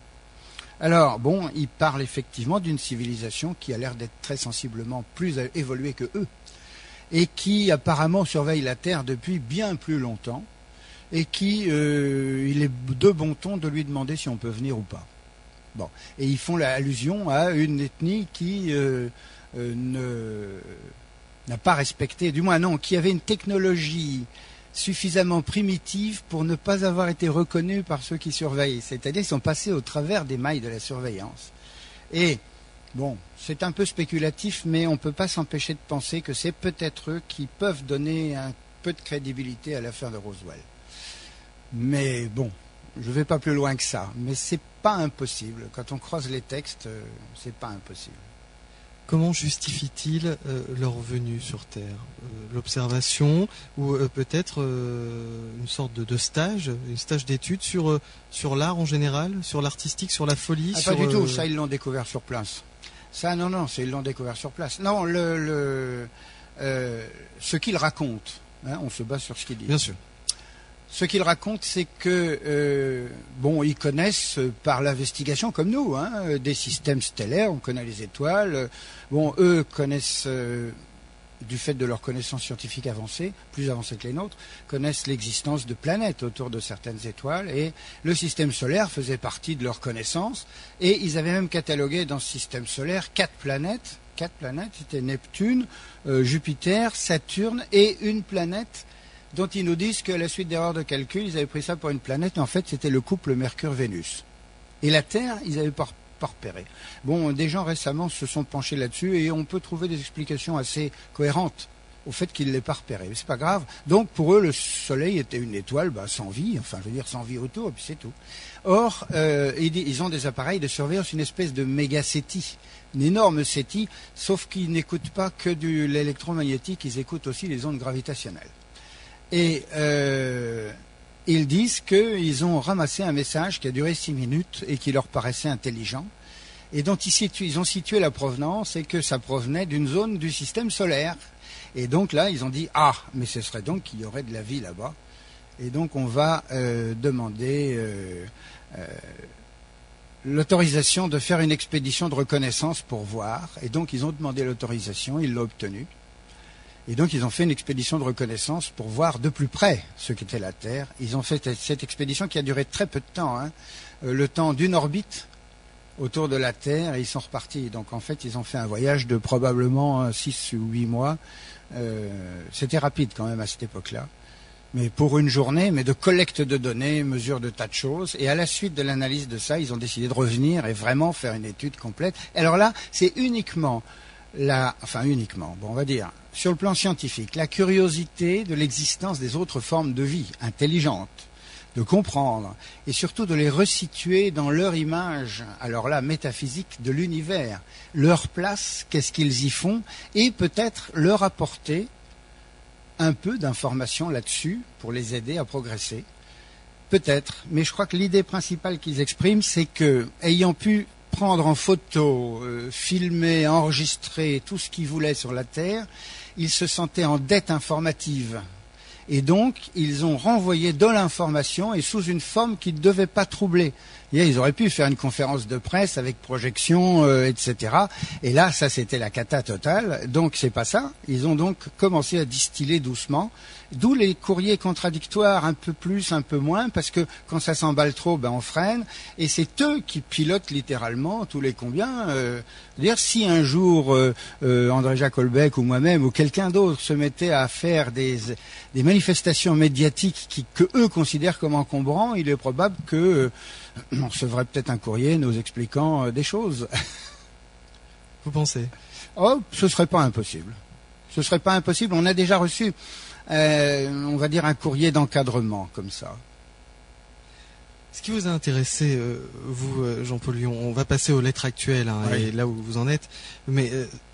Speaker 1: Alors, bon, il parle effectivement d'une civilisation qui a l'air d'être très sensiblement plus évoluée que eux, et qui apparemment surveille la Terre depuis bien plus longtemps, et qui, il est de bon ton de lui demander si on peut venir ou pas. Bon, et ils font allusion à une ethnie qui n'a pas respecté, du moins non, qui avait une technologie suffisamment primitive pour ne pas avoir été reconnus par ceux qui surveillent. C'est-à-dire qu'ils sont passés au travers des mailles de la surveillance. Et, bon, c'est un peu spéculatif, mais on ne peut pas s'empêcher de penser que c'est peut-être eux qui peuvent donner un peu de crédibilité à l'affaire de Roswell. Mais bon, je ne vais pas plus loin que ça. Mais c'est pas impossible. Quand on croise les textes, c'est pas impossible.
Speaker 2: Comment justifie-t-il leur venue sur Terre? L'observation ou peut-être une sorte de stage, un stage d'études sur l'art en général, sur l'artistique, sur la folie?
Speaker 1: Pas du tout, ça ils l'ont découvert sur place. Ça non, ils l'ont découvert sur place. Non, ce qu'ils racontent, hein, on se base sur ce qu'ils disent.
Speaker 2: Bien sûr.
Speaker 1: Ce qu'ils racontent, c'est que, ils connaissent par l'investigation comme nous, hein, des systèmes stellaires, on connaît les étoiles. Eux connaissent, du fait de leur connaissance scientifique avancée, plus avancée que les nôtres, connaissent l'existence de planètes autour de certaines étoiles, et le système solaire faisait partie de leur connaissance, et ils avaient même catalogué dans ce système solaire 4 planètes, c'était Neptune, Jupiter, Saturne, et une planète dont ils nous disent qu'à la suite d'erreurs de calcul, ils avaient pris ça pour une planète, mais en fait c'était le couple Mercure-Vénus. Et la Terre, ils n'avaient pas repéré. Bon, des gens récemment se sont penchés là-dessus, et on peut trouver des explications assez cohérentes au fait qu'ils ne l'aient pas repéré. Mais c'est pas grave. Donc pour eux, le Soleil était une étoile sans vie, sans vie autour, et puis c'est tout. Or, ils ont des appareils de surveillance, une espèce de méga SETI, une énorme SETI, sauf qu'ils n'écoutent pas que de l'électromagnétique, ils écoutent aussi les ondes gravitationnelles. Et ils disent qu'ils ont ramassé un message qui a duré 6 minutes et qui leur paraissait intelligent, et dont ils ont situé la provenance, et que ça provenait d'une zone du système solaire. Et donc là, ils ont dit « Ah, mais ce serait donc qu'il y aurait de la vie là-bas. » Et donc on va demander l'autorisation de faire une expédition de reconnaissance pour voir. Et donc ils ont demandé l'autorisation, ils l'ont obtenue. Et donc ils ont fait une expédition de reconnaissance pour voir de plus près ce qu'était la Terre. Ils ont fait cette expédition qui a duré très peu de temps, hein, le temps d'une orbite autour de la Terre, et ils sont repartis. Donc en fait ils ont fait un voyage de probablement 6 ou 8 mois. C'était rapide quand même à cette époque-là. Mais pour une journée, mais de collecte de données, mesure de tas de choses. Et à la suite de l'analyse de ça, ils ont décidé de revenir et vraiment faire une étude complète. Alors là, c'est uniquement, on va dire, sur le plan scientifique, la curiosité de l'existence des autres formes de vie intelligentes, de comprendre, et surtout de les resituer dans leur image, alors là, métaphysique de l'univers, leur place, qu'est-ce qu'ils y font, et peut-être leur apporter un peu d'informations là-dessus pour les aider à progresser. Peut-être, mais je crois que l'idée principale qu'ils expriment, c'est que, ayant pu prendre en photo, filmer, enregistrer tout ce qu'ils voulaient sur la Terre, ils se sentaient en dette informative. Et donc, ils ont renvoyé de l'information et sous une forme qui ne devait pas troubler. Et ils auraient pu faire une conférence de presse avec projection, etc. Et là, ça, c'était la cata totale. Donc, c'est pas ça. Ils ont donc commencé à distiller doucement. D'où les courriers contradictoires, un peu plus, un peu moins, parce que quand ça s'emballe trop, on freine. Et c'est eux qui pilotent littéralement tous les combien. C'est-à-dire, si un jour André-Jacques Holbeck ou moi-même ou quelqu'un d'autre se mettait à faire des manifestations médiatiques que eux considèrent comme encombrants, il est probable que on recevrait peut-être un courrier nous expliquant des choses.
Speaker 2: Vous pensez?
Speaker 1: Oh, ce serait pas impossible. Ce serait pas impossible. On a déjà reçu, on va dire, un courrier d'encadrement comme ça.
Speaker 2: Ce qui vous a intéressé, vous, Jean-Paul Lyon, on va passer aux lettres actuelles,
Speaker 1: Oui.
Speaker 2: et là où vous en êtes, mais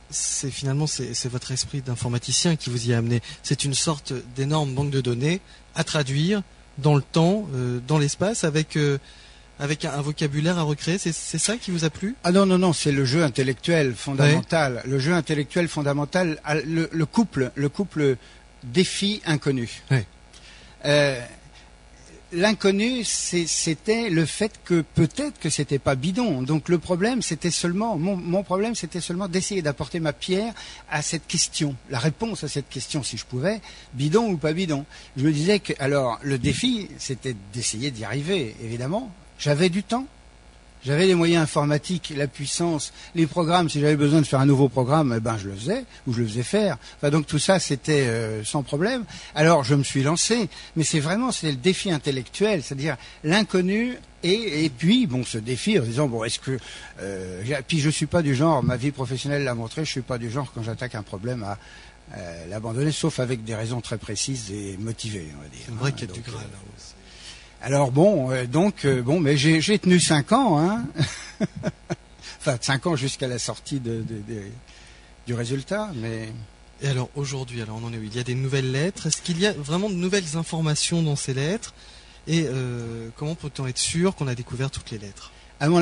Speaker 2: c'est votre esprit d'informaticien qui vous y a amené. C'est une sorte d'énorme banque de données à traduire dans le temps, dans l'espace, avec un vocabulaire à recréer. C'est ça qui vous a plu?
Speaker 1: Ah non, c'est le jeu intellectuel fondamental. Ouais. Le jeu intellectuel fondamental, le couple défi inconnu.
Speaker 2: Ouais.
Speaker 1: L'inconnu, c'était le fait que peut-être que c'était pas bidon. Donc le problème, c'était seulement mon problème, c'était seulement d'essayer d'apporter ma pierre à cette question, la réponse à cette question, si je pouvais, bidon ou pas bidon. Je me disais que alors le défi, c'était d'essayer d'y arriver, évidemment. J'avais du temps. J'avais les moyens informatiques, la puissance, les programmes. Si j'avais besoin de faire un nouveau programme, je le faisais, ou je le faisais faire. Enfin, donc tout ça, c'était sans problème. Alors, je me suis lancé, mais c'est le défi intellectuel, c'est-à-dire l'inconnu et puis, ce défi en disant, est-ce que... puis je suis pas du genre, ma vie professionnelle l'a montré, je suis pas du genre, quand j'attaque un problème, à l'abandonner, sauf avec des raisons très précises et motivées, on va dire.
Speaker 2: C'est une vraie quête du Graal.
Speaker 1: Alors mais j'ai tenu 5 ans, hein. Enfin 5 ans jusqu'à la sortie du résultat, mais.
Speaker 2: Et alors aujourd'hui, on en est où? Il y a des nouvelles lettres. Est-ce qu'il y a vraiment de nouvelles informations dans ces lettres? Et comment peut-on être sûr qu'on a découvert toutes les lettres?
Speaker 1: Alors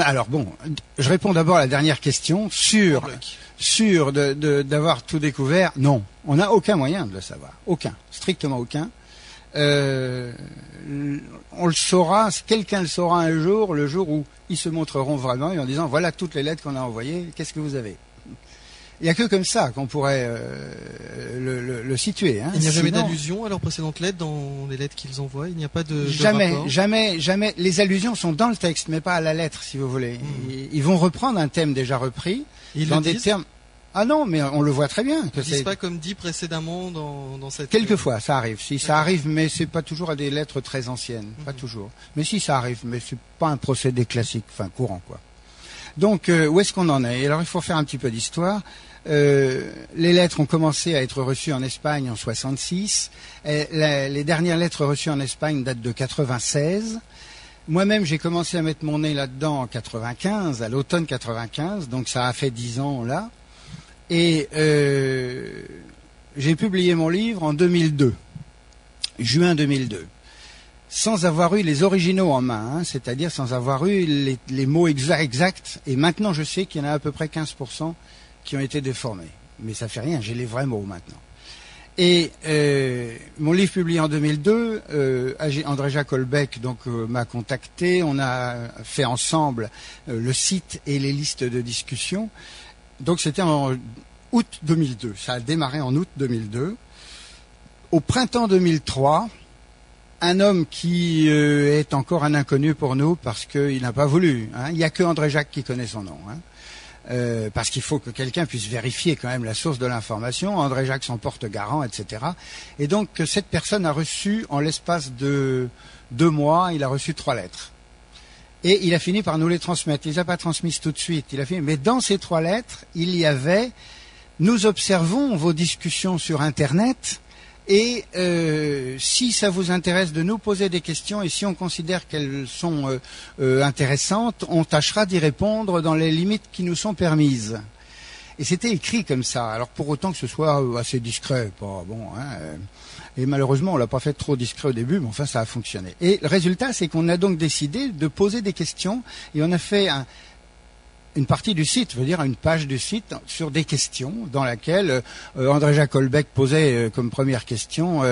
Speaker 1: je réponds d'abord à la dernière question. Sûr d'avoir tout découvert? Non, on n'a aucun moyen de le savoir, strictement aucun. On le saura, quelqu'un le saura un jour, le jour où ils se montreront vraiment et en disant voilà toutes les lettres qu'on a envoyées, qu'est-ce que vous avez? Il n'y a que comme ça qu'on pourrait le situer. Hein.
Speaker 2: Il n'y a jamais d'allusion à leurs précédentes lettres dans les lettres qu'ils envoient? Il n'y a pas de
Speaker 1: jamais. Les allusions sont dans le texte, mais pas à la lettre, si vous voulez. Ils vont reprendre un thème déjà repris dans des termes. Ah non, mais on le voit très bien.
Speaker 2: Ils ne disent pas comme dit précédemment dans cette...
Speaker 1: Quelquefois, ça arrive. Si, ça arrive, mais c'est pas toujours à des lettres très anciennes. Pas toujours. Mais si, ça arrive, mais c'est pas un procédé classique, courant, quoi. Donc, où est-ce qu'on en est? Alors, il faut faire un petit peu d'histoire. Les lettres ont commencé à être reçues en Espagne en 66. Les dernières lettres reçues en Espagne datent de 96. Moi-même, j'ai commencé à mettre mon nez là-dedans en 95, à l'automne 95. Donc, ça a fait 10 ans, là. Et j'ai publié mon livre en 2002, juin 2002, sans avoir eu les originaux en main, c'est-à-dire sans avoir eu les mots exacts. Et maintenant, je sais qu'il y en a à peu près 15% qui ont été déformés. Mais ça fait rien, j'ai les vrais mots maintenant. Et mon livre publié en 2002, André-Jacques Holbeck m'a contacté, on a fait ensemble le site et les listes de discussion. Donc c'était en août 2002, ça a démarré en août 2002. Au printemps 2003, un homme qui est encore un inconnu pour nous parce qu'il n'a pas voulu, hein. Il n'y a que André-Jacques qui connaît son nom, hein. Parce qu'il faut que quelqu'un puisse vérifier quand même la source de l'information, André-Jacques s'en porte garant, etc. Et donc cette personne a reçu, en l'espace de 2 mois, il a reçu 3 lettres. Et il a fini par nous les transmettre. Il les a pas transmises tout de suite. Mais dans ces 3 lettres, il y avait « Nous observons vos discussions sur Internet Et si ça vous intéresse de nous poser des questions, et si on considère qu'elles sont intéressantes, on tâchera d'y répondre dans les limites qui nous sont permises. Et c'était écrit comme ça, alors pour autant que ce soit assez discret, pas bon, hein. Et malheureusement, on l'a pas fait trop discret au début, mais enfin, ça a fonctionné. Et le résultat, c'est qu'on a donc décidé de poser des questions, et on a fait une partie du site, je veux dire une page du site sur des questions, dans laquelle André Jacques Holbeck posait comme première question,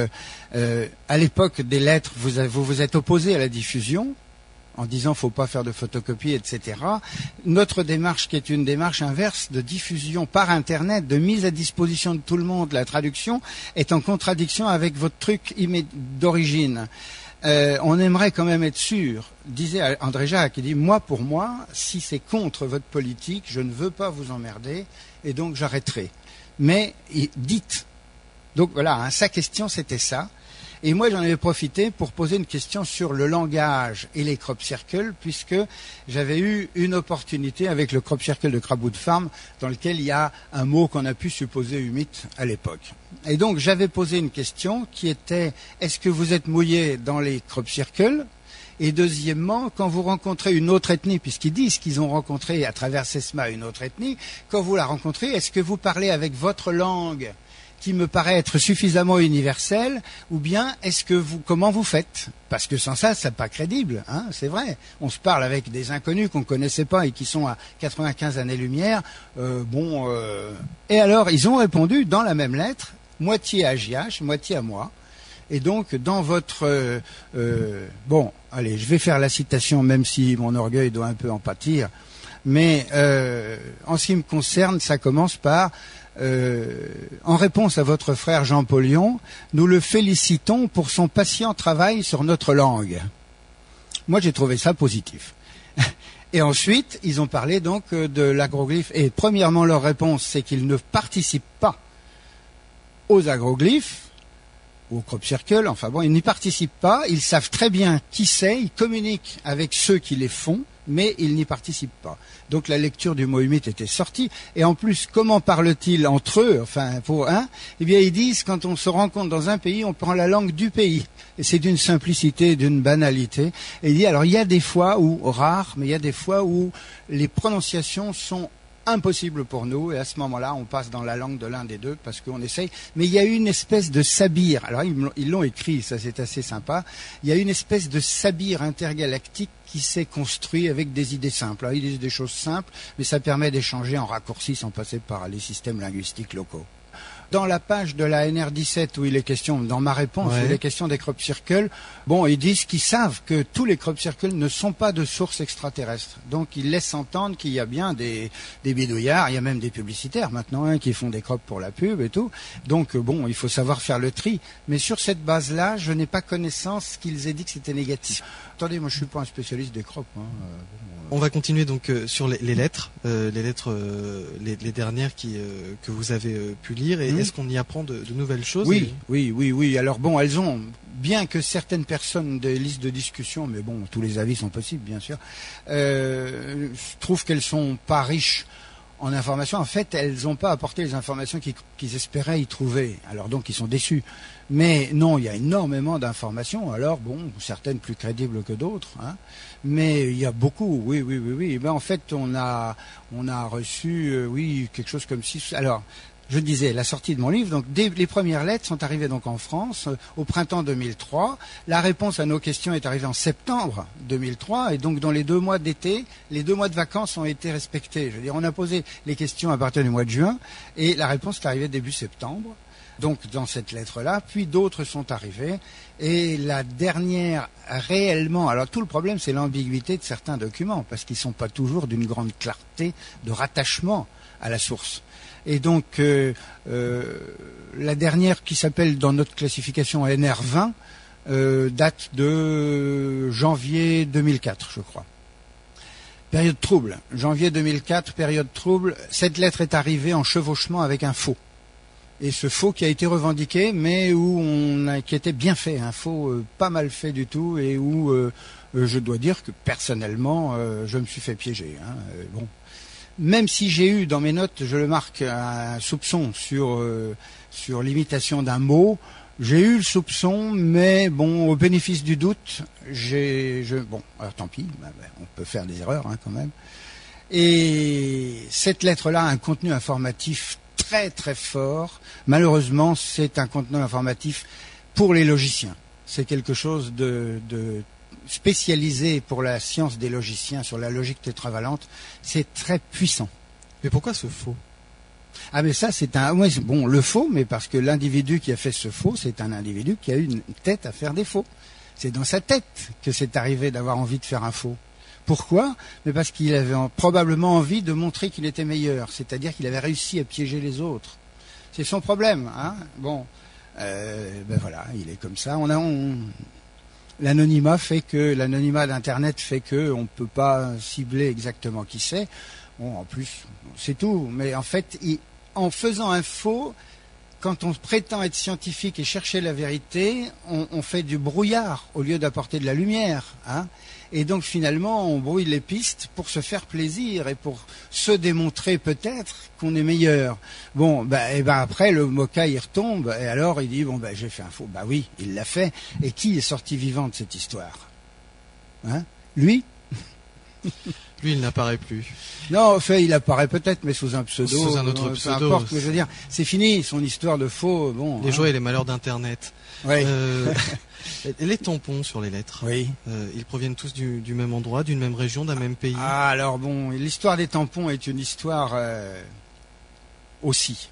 Speaker 1: à l'époque des lettres, vous vous êtes opposé à la diffusion, en disant faut pas faire de photocopie, etc. Notre démarche, qui est une démarche inverse de diffusion par Internet, de mise à disposition de tout le monde, la traduction, est en contradiction avec votre truc d'origine. On aimerait quand même être sûr, disait André Jacques, il dit, moi, pour moi, si c'est contre votre politique, je ne veux pas vous emmerder, et donc j'arrêterai. Mais dites. Donc voilà, hein, sa question, c'était ça. Et moi, j'en avais profité pour poser une question sur le langage et les crop circles, puisque j'avais eu une opportunité avec le crop circle de Craboot Farm, dans lequel il y a un mot qu'on a pu supposer humide à l'époque. Et donc, j'avais posé une question qui était, est-ce que vous êtes mouillé dans les crop circles? Et deuxièmement, quand vous rencontrez une autre ethnie, puisqu'ils disent qu'ils ont rencontré à travers SESMA une autre ethnie, quand vous la rencontrez, est-ce que vous parlez avec votre langue qui me paraît être suffisamment universel, ou bien comment vous faites? Parce que sans ça, c'est pas crédible, hein, c'est vrai. On se parle avec des inconnus qu'on connaissait pas et qui sont à 95 années-lumière. Et alors, ils ont répondu dans la même lettre, moitié à JH, moitié à moi. Et donc, dans votre... bon, allez, je vais faire la citation, même si mon orgueil doit un peu en pâtir. Mais en ce qui me concerne, ça commence par... en réponse à votre frère Jean Paulion, nous le félicitons pour son patient travail sur notre langue. Moi, j'ai trouvé ça positif. Et ensuite, ils ont parlé donc de l'agroglyphe. Et premièrement, leur réponse, c'est qu'ils ne participent pas aux agroglyphes, au crop circle, enfin bon, ils n'y participent pas, ils savent très bien qui c'est, ils communiquent avec ceux qui les font, mais ils n'y participent pas. Donc la lecture du mot humide était sortie, et en plus, comment parlent-ils entre eux, enfin pour un, eh bien ils disent, quand on se rencontre dans un pays, on prend la langue du pays. Et c'est d'une simplicité, d'une banalité. Et il dit, alors il y a des fois où, rares, mais il y a des fois où les prononciations sont impossible pour nous, et à ce moment-là, on passe dans la langue de l'un des deux, parce qu'on essaye. Mais il y a une espèce de sabir, alors ils l'ont écrit, ça c'est assez sympa, il y a une espèce de sabir intergalactique qui s'est construit avec des idées simples. Alors, ils disent des choses simples, mais ça permet d'échanger en raccourci sans passer par les systèmes linguistiques locaux. Dans la page de la NR17 où il est question, dans ma réponse, où il est question des crop circles, bon, ils disent qu'ils savent que tous les crop circles ne sont pas de source extraterrestre. Donc, ils laissent entendre qu'il y a bien des bidouillards, il y a même des publicitaires maintenant, hein, qui font des crops pour la pub et tout. Donc, bon, il faut savoir faire le tri. Mais sur cette base-là, je n'ai pas connaissance qu'ils aient dit que c'était négatif. Attendez, moi je suis pas un spécialiste des crops. Hein.
Speaker 2: On va continuer donc sur les lettres, les dernières que vous avez pu lire. Et est-ce qu'on y apprend de nouvelles choses?
Speaker 1: Oui. Alors bon, elles ont, bien que certaines personnes des listes de discussion, mais bon, tous les avis sont possibles, bien sûr, trouvent qu'elles sont pas riches en informations. En fait, elles n'ont pas apporté les informations qu'ils espéraient y trouver. Alors donc, ils sont déçus. Mais non, il y a énormément d'informations. Alors bon, certaines plus crédibles que d'autres, hein. Mais il y a beaucoup. Oui. Et ben en fait, on a reçu, quelque chose comme 6. Alors, je disais, la sortie de mon livre, donc les premières lettres sont arrivées donc en France au printemps 2003. La réponse à nos questions est arrivée en septembre 2003, et donc dans les 2 mois d'été, les 2 mois de vacances ont été respectés. Je veux dire, on a posé les questions à partir du mois de juin, et la réponse est arrivée début septembre. Donc dans cette lettre-là, puis d'autres sont arrivées, et la dernière réellement, alors tout le problème c'est l'ambiguïté de certains documents, parce qu'ils ne sont pas toujours d'une grande clarté de rattachement à la source. Et donc la dernière qui s'appelle dans notre classification NR20 date de janvier 2004, je crois. Période trouble, janvier 2004, période trouble, cette lettre est arrivée en chevauchement avec un faux. Et ce faux qui a été revendiqué, mais qui était bien fait, un faux pas mal fait du tout, et où je dois dire que personnellement, je me suis fait piéger. Hein, bon, même si j'ai eu dans mes notes, je le marque, un soupçon sur l'imitation d'un mot, J'ai eu le soupçon, mais bon, au bénéfice du doute, bon, alors tant pis, on peut faire des erreurs quand même. Et cette lettre-là a un contenu informatif très très fort. Malheureusement, c'est un contenu informatif pour les logiciens. C'est quelque chose de spécialisé pour la science des logiciens, sur la logique tétravalente. C'est très puissant.
Speaker 2: Mais pourquoi ce faux?
Speaker 1: Ah mais ça c'est le faux, mais parce que l'individu qui a fait ce faux, c'est un individu qui a eu une tête à faire des faux. C'est dans sa tête que c'est arrivé d'avoir envie de faire un faux. Pourquoi? Mais parce qu'il avait probablement envie de montrer qu'il était meilleur, c'est-à-dire qu'il avait réussi à piéger les autres. C'est son problème, Bon, voilà, il est comme ça. L'anonymat d'Internet fait que on ne peut pas cibler exactement qui c'est. Bon, en plus, c'est tout. Mais en fait, en faisant un faux, quand on prétend être scientifique et chercher la vérité, on fait du brouillard au lieu d'apporter de la lumière. Et donc finalement, on brouille les pistes pour se faire plaisir et pour se démontrer peut-être qu'on est meilleur. Bon, après le moka il retombe et alors il dit j'ai fait un faux. Oui, il l'a fait. Et qui est sorti vivant de cette histoire? Lui?
Speaker 2: Lui, il n'apparaît plus.
Speaker 1: Non, en fait, il apparaît peut-être, mais sous un pseudo.
Speaker 2: Sous un autre pseudo.
Speaker 1: Peu importe, mais je veux dire, c'est fini, son histoire de faux. Bon.
Speaker 2: Les joies et les malheurs d'Internet.
Speaker 1: Oui.
Speaker 2: Les tampons sur les lettres.
Speaker 1: Oui.
Speaker 2: Ils proviennent tous du même endroit, d'une même région, d'un même pays.
Speaker 1: Ah, alors bon, l'histoire des tampons est une histoire aussi.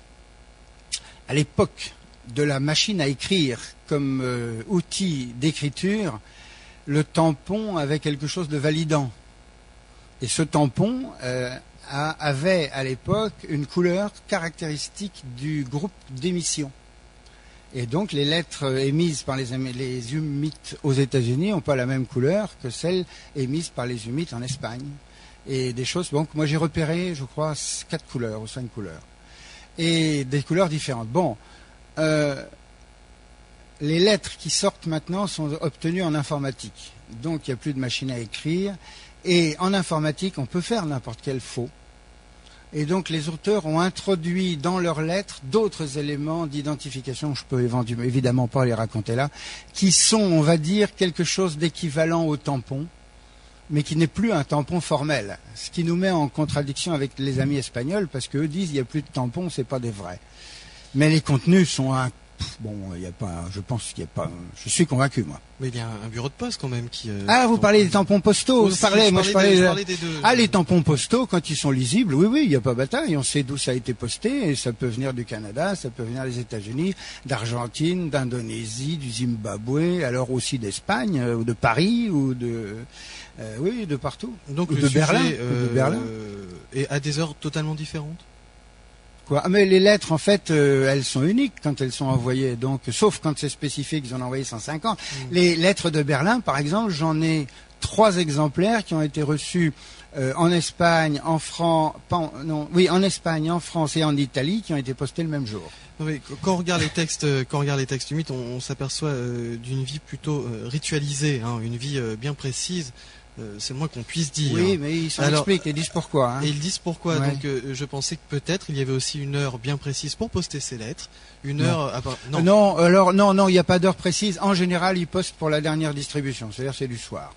Speaker 1: À l'époque de la machine à écrire comme outil d'écriture, le tampon avait quelque chose de validant. Et ce tampon avait à l'époque une couleur caractéristique du groupe d'émission. Et donc les lettres émises par les humites aux États-Unis n'ont pas la même couleur que celles émises par les humites en Espagne. Et des choses, donc moi j'ai repéré, je crois, 4 couleurs ou 5 couleurs. Et des couleurs différentes. Bon, les lettres qui sortent maintenant sont obtenues en informatique. Donc il n'y a plus de machine à écrire. Et en informatique, on peut faire n'importe quel faux. Et donc les auteurs ont introduit dans leurs lettres d'autres éléments d'identification, je peux évidemment pas les raconter là, qui sont, on va dire, quelque chose d'équivalent au tampon, mais qui n'est plus un tampon formel. Ce qui nous met en contradiction avec les amis espagnols, parce qu'eux disent il n'y a plus de tampons, c'est pas des vrais. Mais les contenus sont il y a pas, je pense qu'il n'y a pas, je suis convaincu, moi.
Speaker 2: Mais il y a un bureau de poste quand même qui...
Speaker 1: vous parlez des tampons postaux.
Speaker 2: Je parlais des deux.
Speaker 1: Les tampons postaux, quand ils sont lisibles, oui, il n'y a pas bataille. On sait d'où ça a été posté, et ça peut venir du Canada, ça peut venir des États-Unis, d'Argentine, d'Indonésie, du Zimbabwe, alors aussi d'Espagne, ou de Paris, ou de partout.
Speaker 2: Donc
Speaker 1: ou
Speaker 2: le
Speaker 1: de
Speaker 2: sujet
Speaker 1: Berlin.
Speaker 2: est à des heures totalement différentes.
Speaker 1: Mais les lettres, en fait, elles sont uniques quand elles sont envoyées. Donc, sauf quand c'est spécifique, ils en ont envoyé 150. Les lettres de Berlin, par exemple, j'en ai 3 exemplaires qui ont été reçus en Espagne, en Espagne, en France et en Italie, qui ont été postés le même jour.
Speaker 2: Oui, quand on regarde les textes, humides, on s'aperçoit d'une vie plutôt ritualisée, une vie bien précise. C'est le moins qu'on puisse dire.
Speaker 1: Oui, mais ils expliquent, ils disent pourquoi.
Speaker 2: Et ils disent pourquoi.
Speaker 1: Ouais.
Speaker 2: Donc je pensais que peut-être il y avait aussi une heure bien précise pour poster ces lettres. Non, il n'y a pas d'heure précise. En général, ils postent pour la dernière distribution, c'est-à-dire c'est du soir.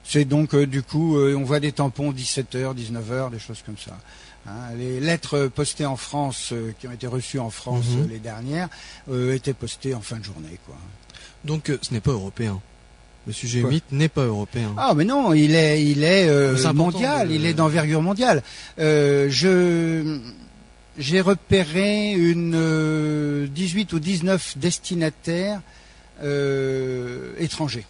Speaker 2: C'est donc du coup, on voit des tampons 17h, 19h, des choses comme ça. Les lettres postées en France, qui ont été reçues en France les dernières, étaient postées en fin de journée, quoi. Donc ce n'est pas européen. Le sujet humide n'est pas européen.
Speaker 1: Ah, mais non, il est mondial, il est d'envergure mondiale. J'ai repéré 18 ou 19 destinataires étrangers,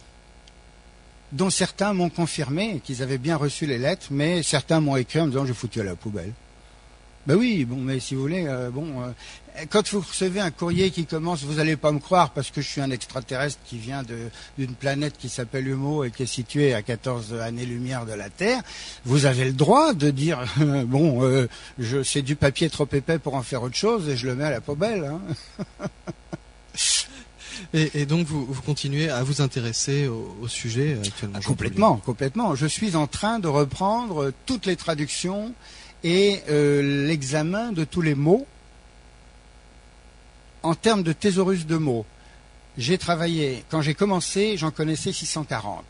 Speaker 1: dont certains m'ont confirmé qu'ils avaient bien reçu les lettres, mais certains m'ont écrit en me disant j'ai foutu à la poubelle. Ben oui, mais si vous voulez, quand vous recevez un courrier qui commence, vous n'allez pas me croire parce que je suis un extraterrestre qui vient d'une planète qui s'appelle Humo et qui est située à 14 années-lumière de la Terre, vous avez le droit de dire, c'est du papier trop épais pour en faire autre chose et je le mets à la poubelle.
Speaker 2: Et donc vous continuez à vous intéresser au sujet actuellement.
Speaker 1: Complètement. Je suis en train de reprendre toutes les traductions et l'examen de tous les mots en termes de thésaurus de mots. J'ai travaillé, quand j'ai commencé, j'en connaissais 640.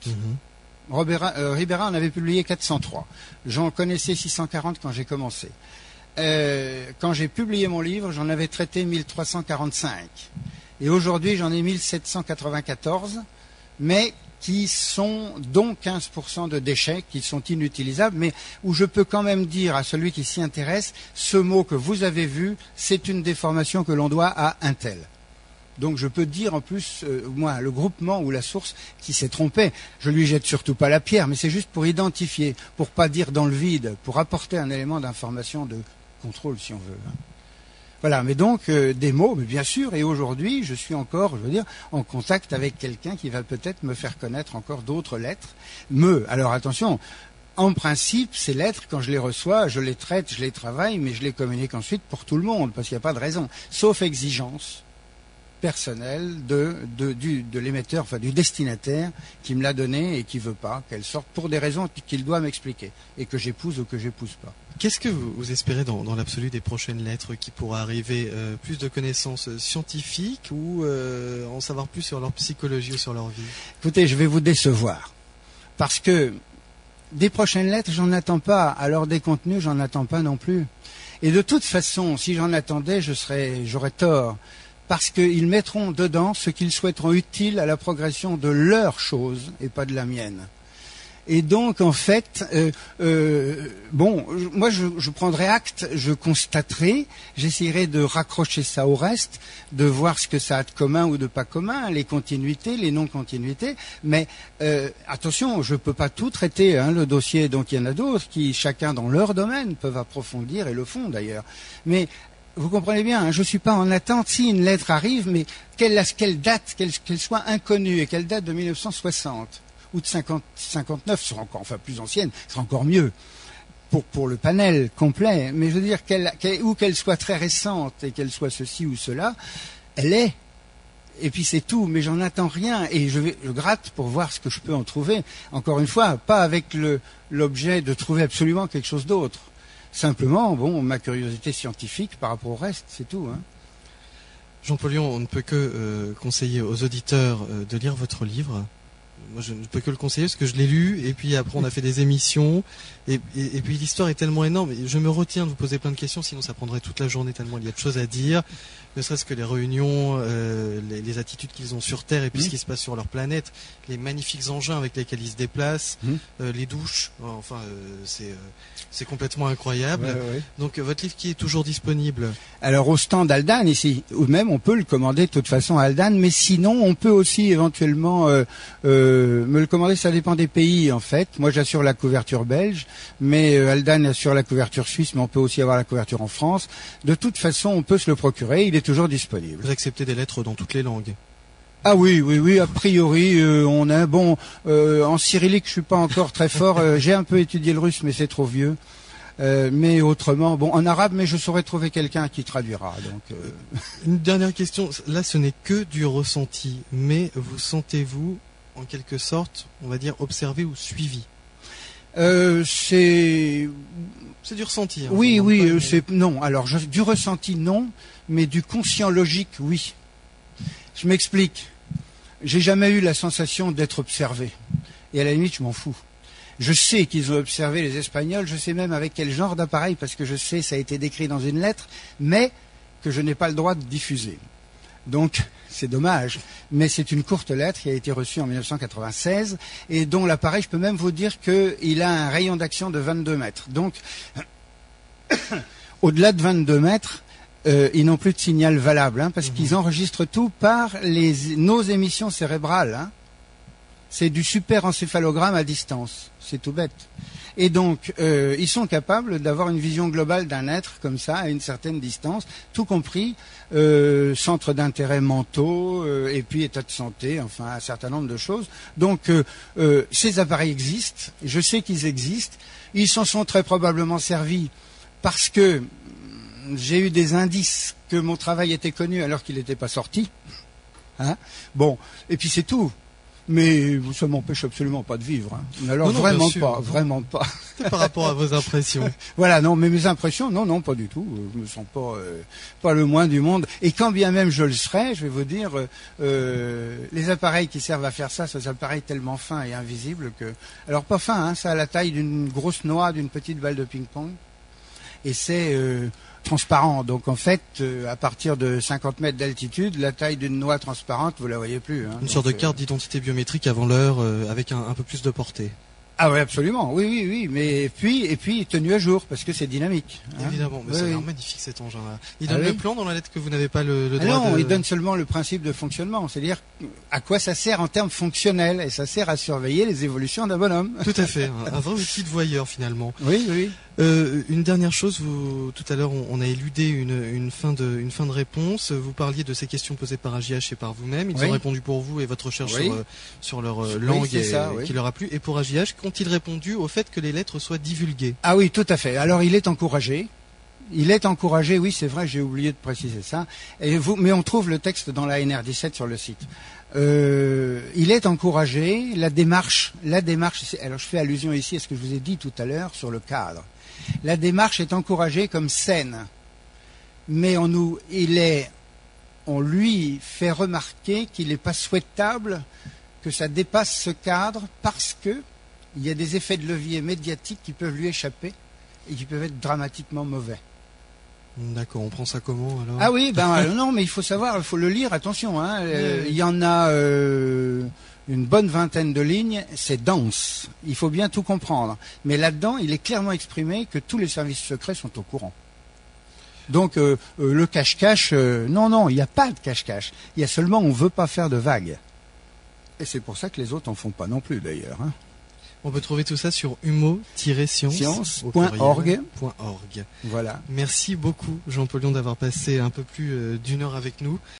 Speaker 1: Ribera en avait publié 403. J'en connaissais 640 quand j'ai commencé. Quand j'ai publié mon livre, j'en avais traité 1345. Et aujourd'hui, j'en ai 1794, mais qui sont dont 15% de déchets qui sont inutilisables, mais où je peux quand même dire à celui qui s'y intéresse, ce mot que vous avez vu, c'est une déformation que l'on doit à un tel. Donc je peux dire en plus, moi, le groupement ou la source qui s'est trompé, je lui jette surtout pas la pierre, mais c'est juste pour identifier, pour pas dire dans le vide, pour apporter un élément d'information, de contrôle si on veut. Voilà, mais donc des mots, mais bien sûr, et aujourd'hui je suis encore, je veux dire, en contact avec quelqu'un qui va peut-être me faire connaître encore d'autres lettres. Alors attention, en principe, ces lettres, quand je les reçois, je les traite, je les travaille, mais je les communique ensuite pour tout le monde, parce qu'il n'y a pas de raison, sauf exigence personnelle de l'émetteur, enfin du destinataire qui me l'a donné et qui veut pas qu'elle sorte pour des raisons qu'il doit m'expliquer et que j'épouse ou que j'épouse pas.
Speaker 2: Qu'est-ce que vous espérez dans l'absolu des prochaines lettres qui pourra arriver? Plus de connaissances scientifiques ou en savoir plus sur leur psychologie ou sur leur vie?
Speaker 1: Écoutez, je vais vous décevoir parce que des prochaines lettres, j'en attends pas. Alors des contenus, j'en attends pas non plus. Et de toute façon, si j'en attendais, j'aurais tort. Parce qu'ils mettront dedans ce qu'ils souhaiteront utile à la progression de leur chose et pas de la mienne. Et donc, en fait, moi, je prendrai acte, je constaterai, j'essaierai de raccrocher ça au reste, de voir ce que ça a de commun ou de pas commun, les continuités, les non-continuités. Mais attention, je peux pas tout traiter, le dossier. Donc, il y en a d'autres qui, chacun dans leur domaine, peuvent approfondir et le font d'ailleurs. Mais vous comprenez bien, je ne suis pas en attente si une lettre arrive, mais qu'elle date, qu'elle soit inconnue et qu'elle date de 1960 ou de 59, sera encore, enfin plus ancienne, sera encore mieux pour le panel complet. Mais je veux dire ou qu'elle soit très récente et qu'elle soit ceci ou cela, elle est. Et puis c'est tout, mais j'en attends rien et je gratte pour voir ce que je peux en trouver. Encore une fois, pas avec l'objet de trouver absolument quelque chose d'autre. Simplement, ma curiosité scientifique par rapport au reste, c'est tout.
Speaker 2: Jean Paulion, on ne peut que conseiller aux auditeurs de lire votre livre. Moi, je ne peux que le conseiller parce que je l'ai lu et puis après on a fait des émissions et puis l'histoire est tellement énorme. Et je me retiens de vous poser plein de questions, sinon ça prendrait toute la journée tellement il y a de choses à dire. Ne serait-ce que les réunions, les attitudes qu'ils ont sur Terre et puis ce qui se passe sur leur planète, les magnifiques engins avec lesquels ils se déplacent, les douches. Enfin, c'est complètement incroyable. Ouais. Donc votre livre qui est toujours disponible? Alors
Speaker 1: au stand Aldan ici, ou même on peut le commander de toute façon à Aldan, mais sinon on peut aussi éventuellement me le commander. Ça dépend des pays en fait. Moi j'assure la couverture belge, mais Aldan assure la couverture suisse, mais on peut aussi avoir la couverture en France. De toute façon on peut se le procurer. Il est toujours disponible.
Speaker 2: Vous acceptez des lettres dans toutes les langues?
Speaker 1: Ah oui, a priori, on a en cyrillique, je suis pas encore très fort. J'ai un peu étudié le russe, mais c'est trop vieux. Mais autrement, en arabe, mais je saurais trouver quelqu'un qui traduira. Donc,
Speaker 2: Une dernière question. Là, ce n'est que du ressenti, mais vous sentez-vous, en quelque sorte, on va dire, observé ou suivi? C'est du ressenti.
Speaker 1: Oui, non. Alors, du ressenti, non, mais du conscient logique, oui. Je m'explique. J'ai jamais eu la sensation d'être observé. Et à la limite, je m'en fous. Je sais qu'ils ont observé les Espagnols, je sais même avec quel genre d'appareil, parce que je sais, ça a été décrit dans une lettre, mais que je n'ai pas le droit de diffuser. Donc, c'est dommage. Mais c'est une courte lettre qui a été reçue en 1996 et dont l'appareil, je peux même vous dire qu'il a un rayon d'action de 22 mètres. Donc, au-delà de 22 mètres, ils n'ont plus de signal valable, parce qu'ils enregistrent tout par nos émissions cérébrales. C'est du superencéphalogramme à distance. C'est tout bête. Et donc, ils sont capables d'avoir une vision globale d'un être comme ça, à une certaine distance, tout compris centre d'intérêt mentaux, et puis état de santé, enfin un certain nombre de choses. Donc, ces appareils existent, je sais qu'ils existent, ils s'en sont très probablement servis parce que j'ai eu des indices que mon travail était connu alors qu'il n'était pas sorti. Et puis c'est tout. Mais ça m'empêche absolument pas de vivre. Hein. Mais alors
Speaker 2: Non,
Speaker 1: vraiment
Speaker 2: bien sûr.
Speaker 1: pas, vraiment pas.
Speaker 2: C'est par rapport à vos impressions.
Speaker 1: Voilà, non, mais mes impressions, non, pas du tout. Je me sens pas le moins du monde. Et quand bien même je le serais, je vais vous dire, les appareils qui servent à faire ça, sont des appareils tellement fins et invisibles que, alors pas fins, hein, ça a la taille d'une grosse noix, d'une petite balle de ping-pong, et c'est transparent. Donc en fait, à partir de 50 mètres d'altitude, la taille d'une noix transparente, vous la voyez plus. Hein.
Speaker 2: Une sorte de carte d'identité biométrique avant l'heure, avec un peu plus de portée.
Speaker 1: Ah oui, absolument, oui, mais et puis tenu à jour, parce que c'est dynamique. Hein.
Speaker 2: Évidemment, mais
Speaker 1: Oui,
Speaker 2: ça a l'air
Speaker 1: oui.
Speaker 2: magnifique cet engin-là. Il
Speaker 1: Ah
Speaker 2: donne
Speaker 1: oui.
Speaker 2: le plan dans la lettre que vous n'avez pas le
Speaker 1: Ah
Speaker 2: droit
Speaker 1: non,
Speaker 2: de...
Speaker 1: il donne seulement le principe de fonctionnement, c'est-à-dire à quoi ça sert en termes fonctionnels, et ça sert à surveiller les évolutions d'un bonhomme.
Speaker 2: Tout à fait, un vrai outil de voyeur finalement.
Speaker 1: Oui.
Speaker 2: Une dernière chose, tout à l'heure on a éludé une fin de réponse. Vous parliez de ces questions posées par AJH et par vous-même. Ils
Speaker 1: Oui.
Speaker 2: ont répondu pour vous et votre recherche
Speaker 1: Oui.
Speaker 2: sur leur
Speaker 1: Oui,
Speaker 2: langue
Speaker 1: c'est ça, oui.
Speaker 2: qui leur a plu. Et pour AJH, qu'ont-ils répondu au fait que les lettres soient divulguées?
Speaker 1: Ah oui, tout à fait. Alors il est encouragé. Oui, c'est vrai, j'ai oublié de préciser ça. Mais on trouve le texte dans la NR17 sur le site. Il est encouragé. La démarche. Alors je fais allusion ici à ce que je vous ai dit tout à l'heure sur le cadre. La démarche est encouragée comme saine, mais on lui fait remarquer qu'il n'est pas souhaitable que ça dépasse ce cadre parce que il y a des effets de levier médiatiques qui peuvent lui échapper et qui peuvent être dramatiquement mauvais.
Speaker 2: D'accord, on prend ça comment alors?
Speaker 1: Ah oui, non, mais il faut savoir, il faut le lire, attention. Hein, il y en a une bonne vingtaine de lignes, c'est dense. Il faut bien tout comprendre. Mais là-dedans, il est clairement exprimé que tous les services secrets sont au courant. Donc le cache-cache, non, il n'y a pas de cache-cache. Il y a seulement on ne veut pas faire de vagues. Et c'est pour ça que les autres en font pas non plus d'ailleurs. Hein.
Speaker 2: On peut trouver tout ça sur humo-science.org.
Speaker 1: Voilà.
Speaker 2: Merci beaucoup Jean-Paul Lyon d'avoir passé un peu plus d'1 heure avec nous.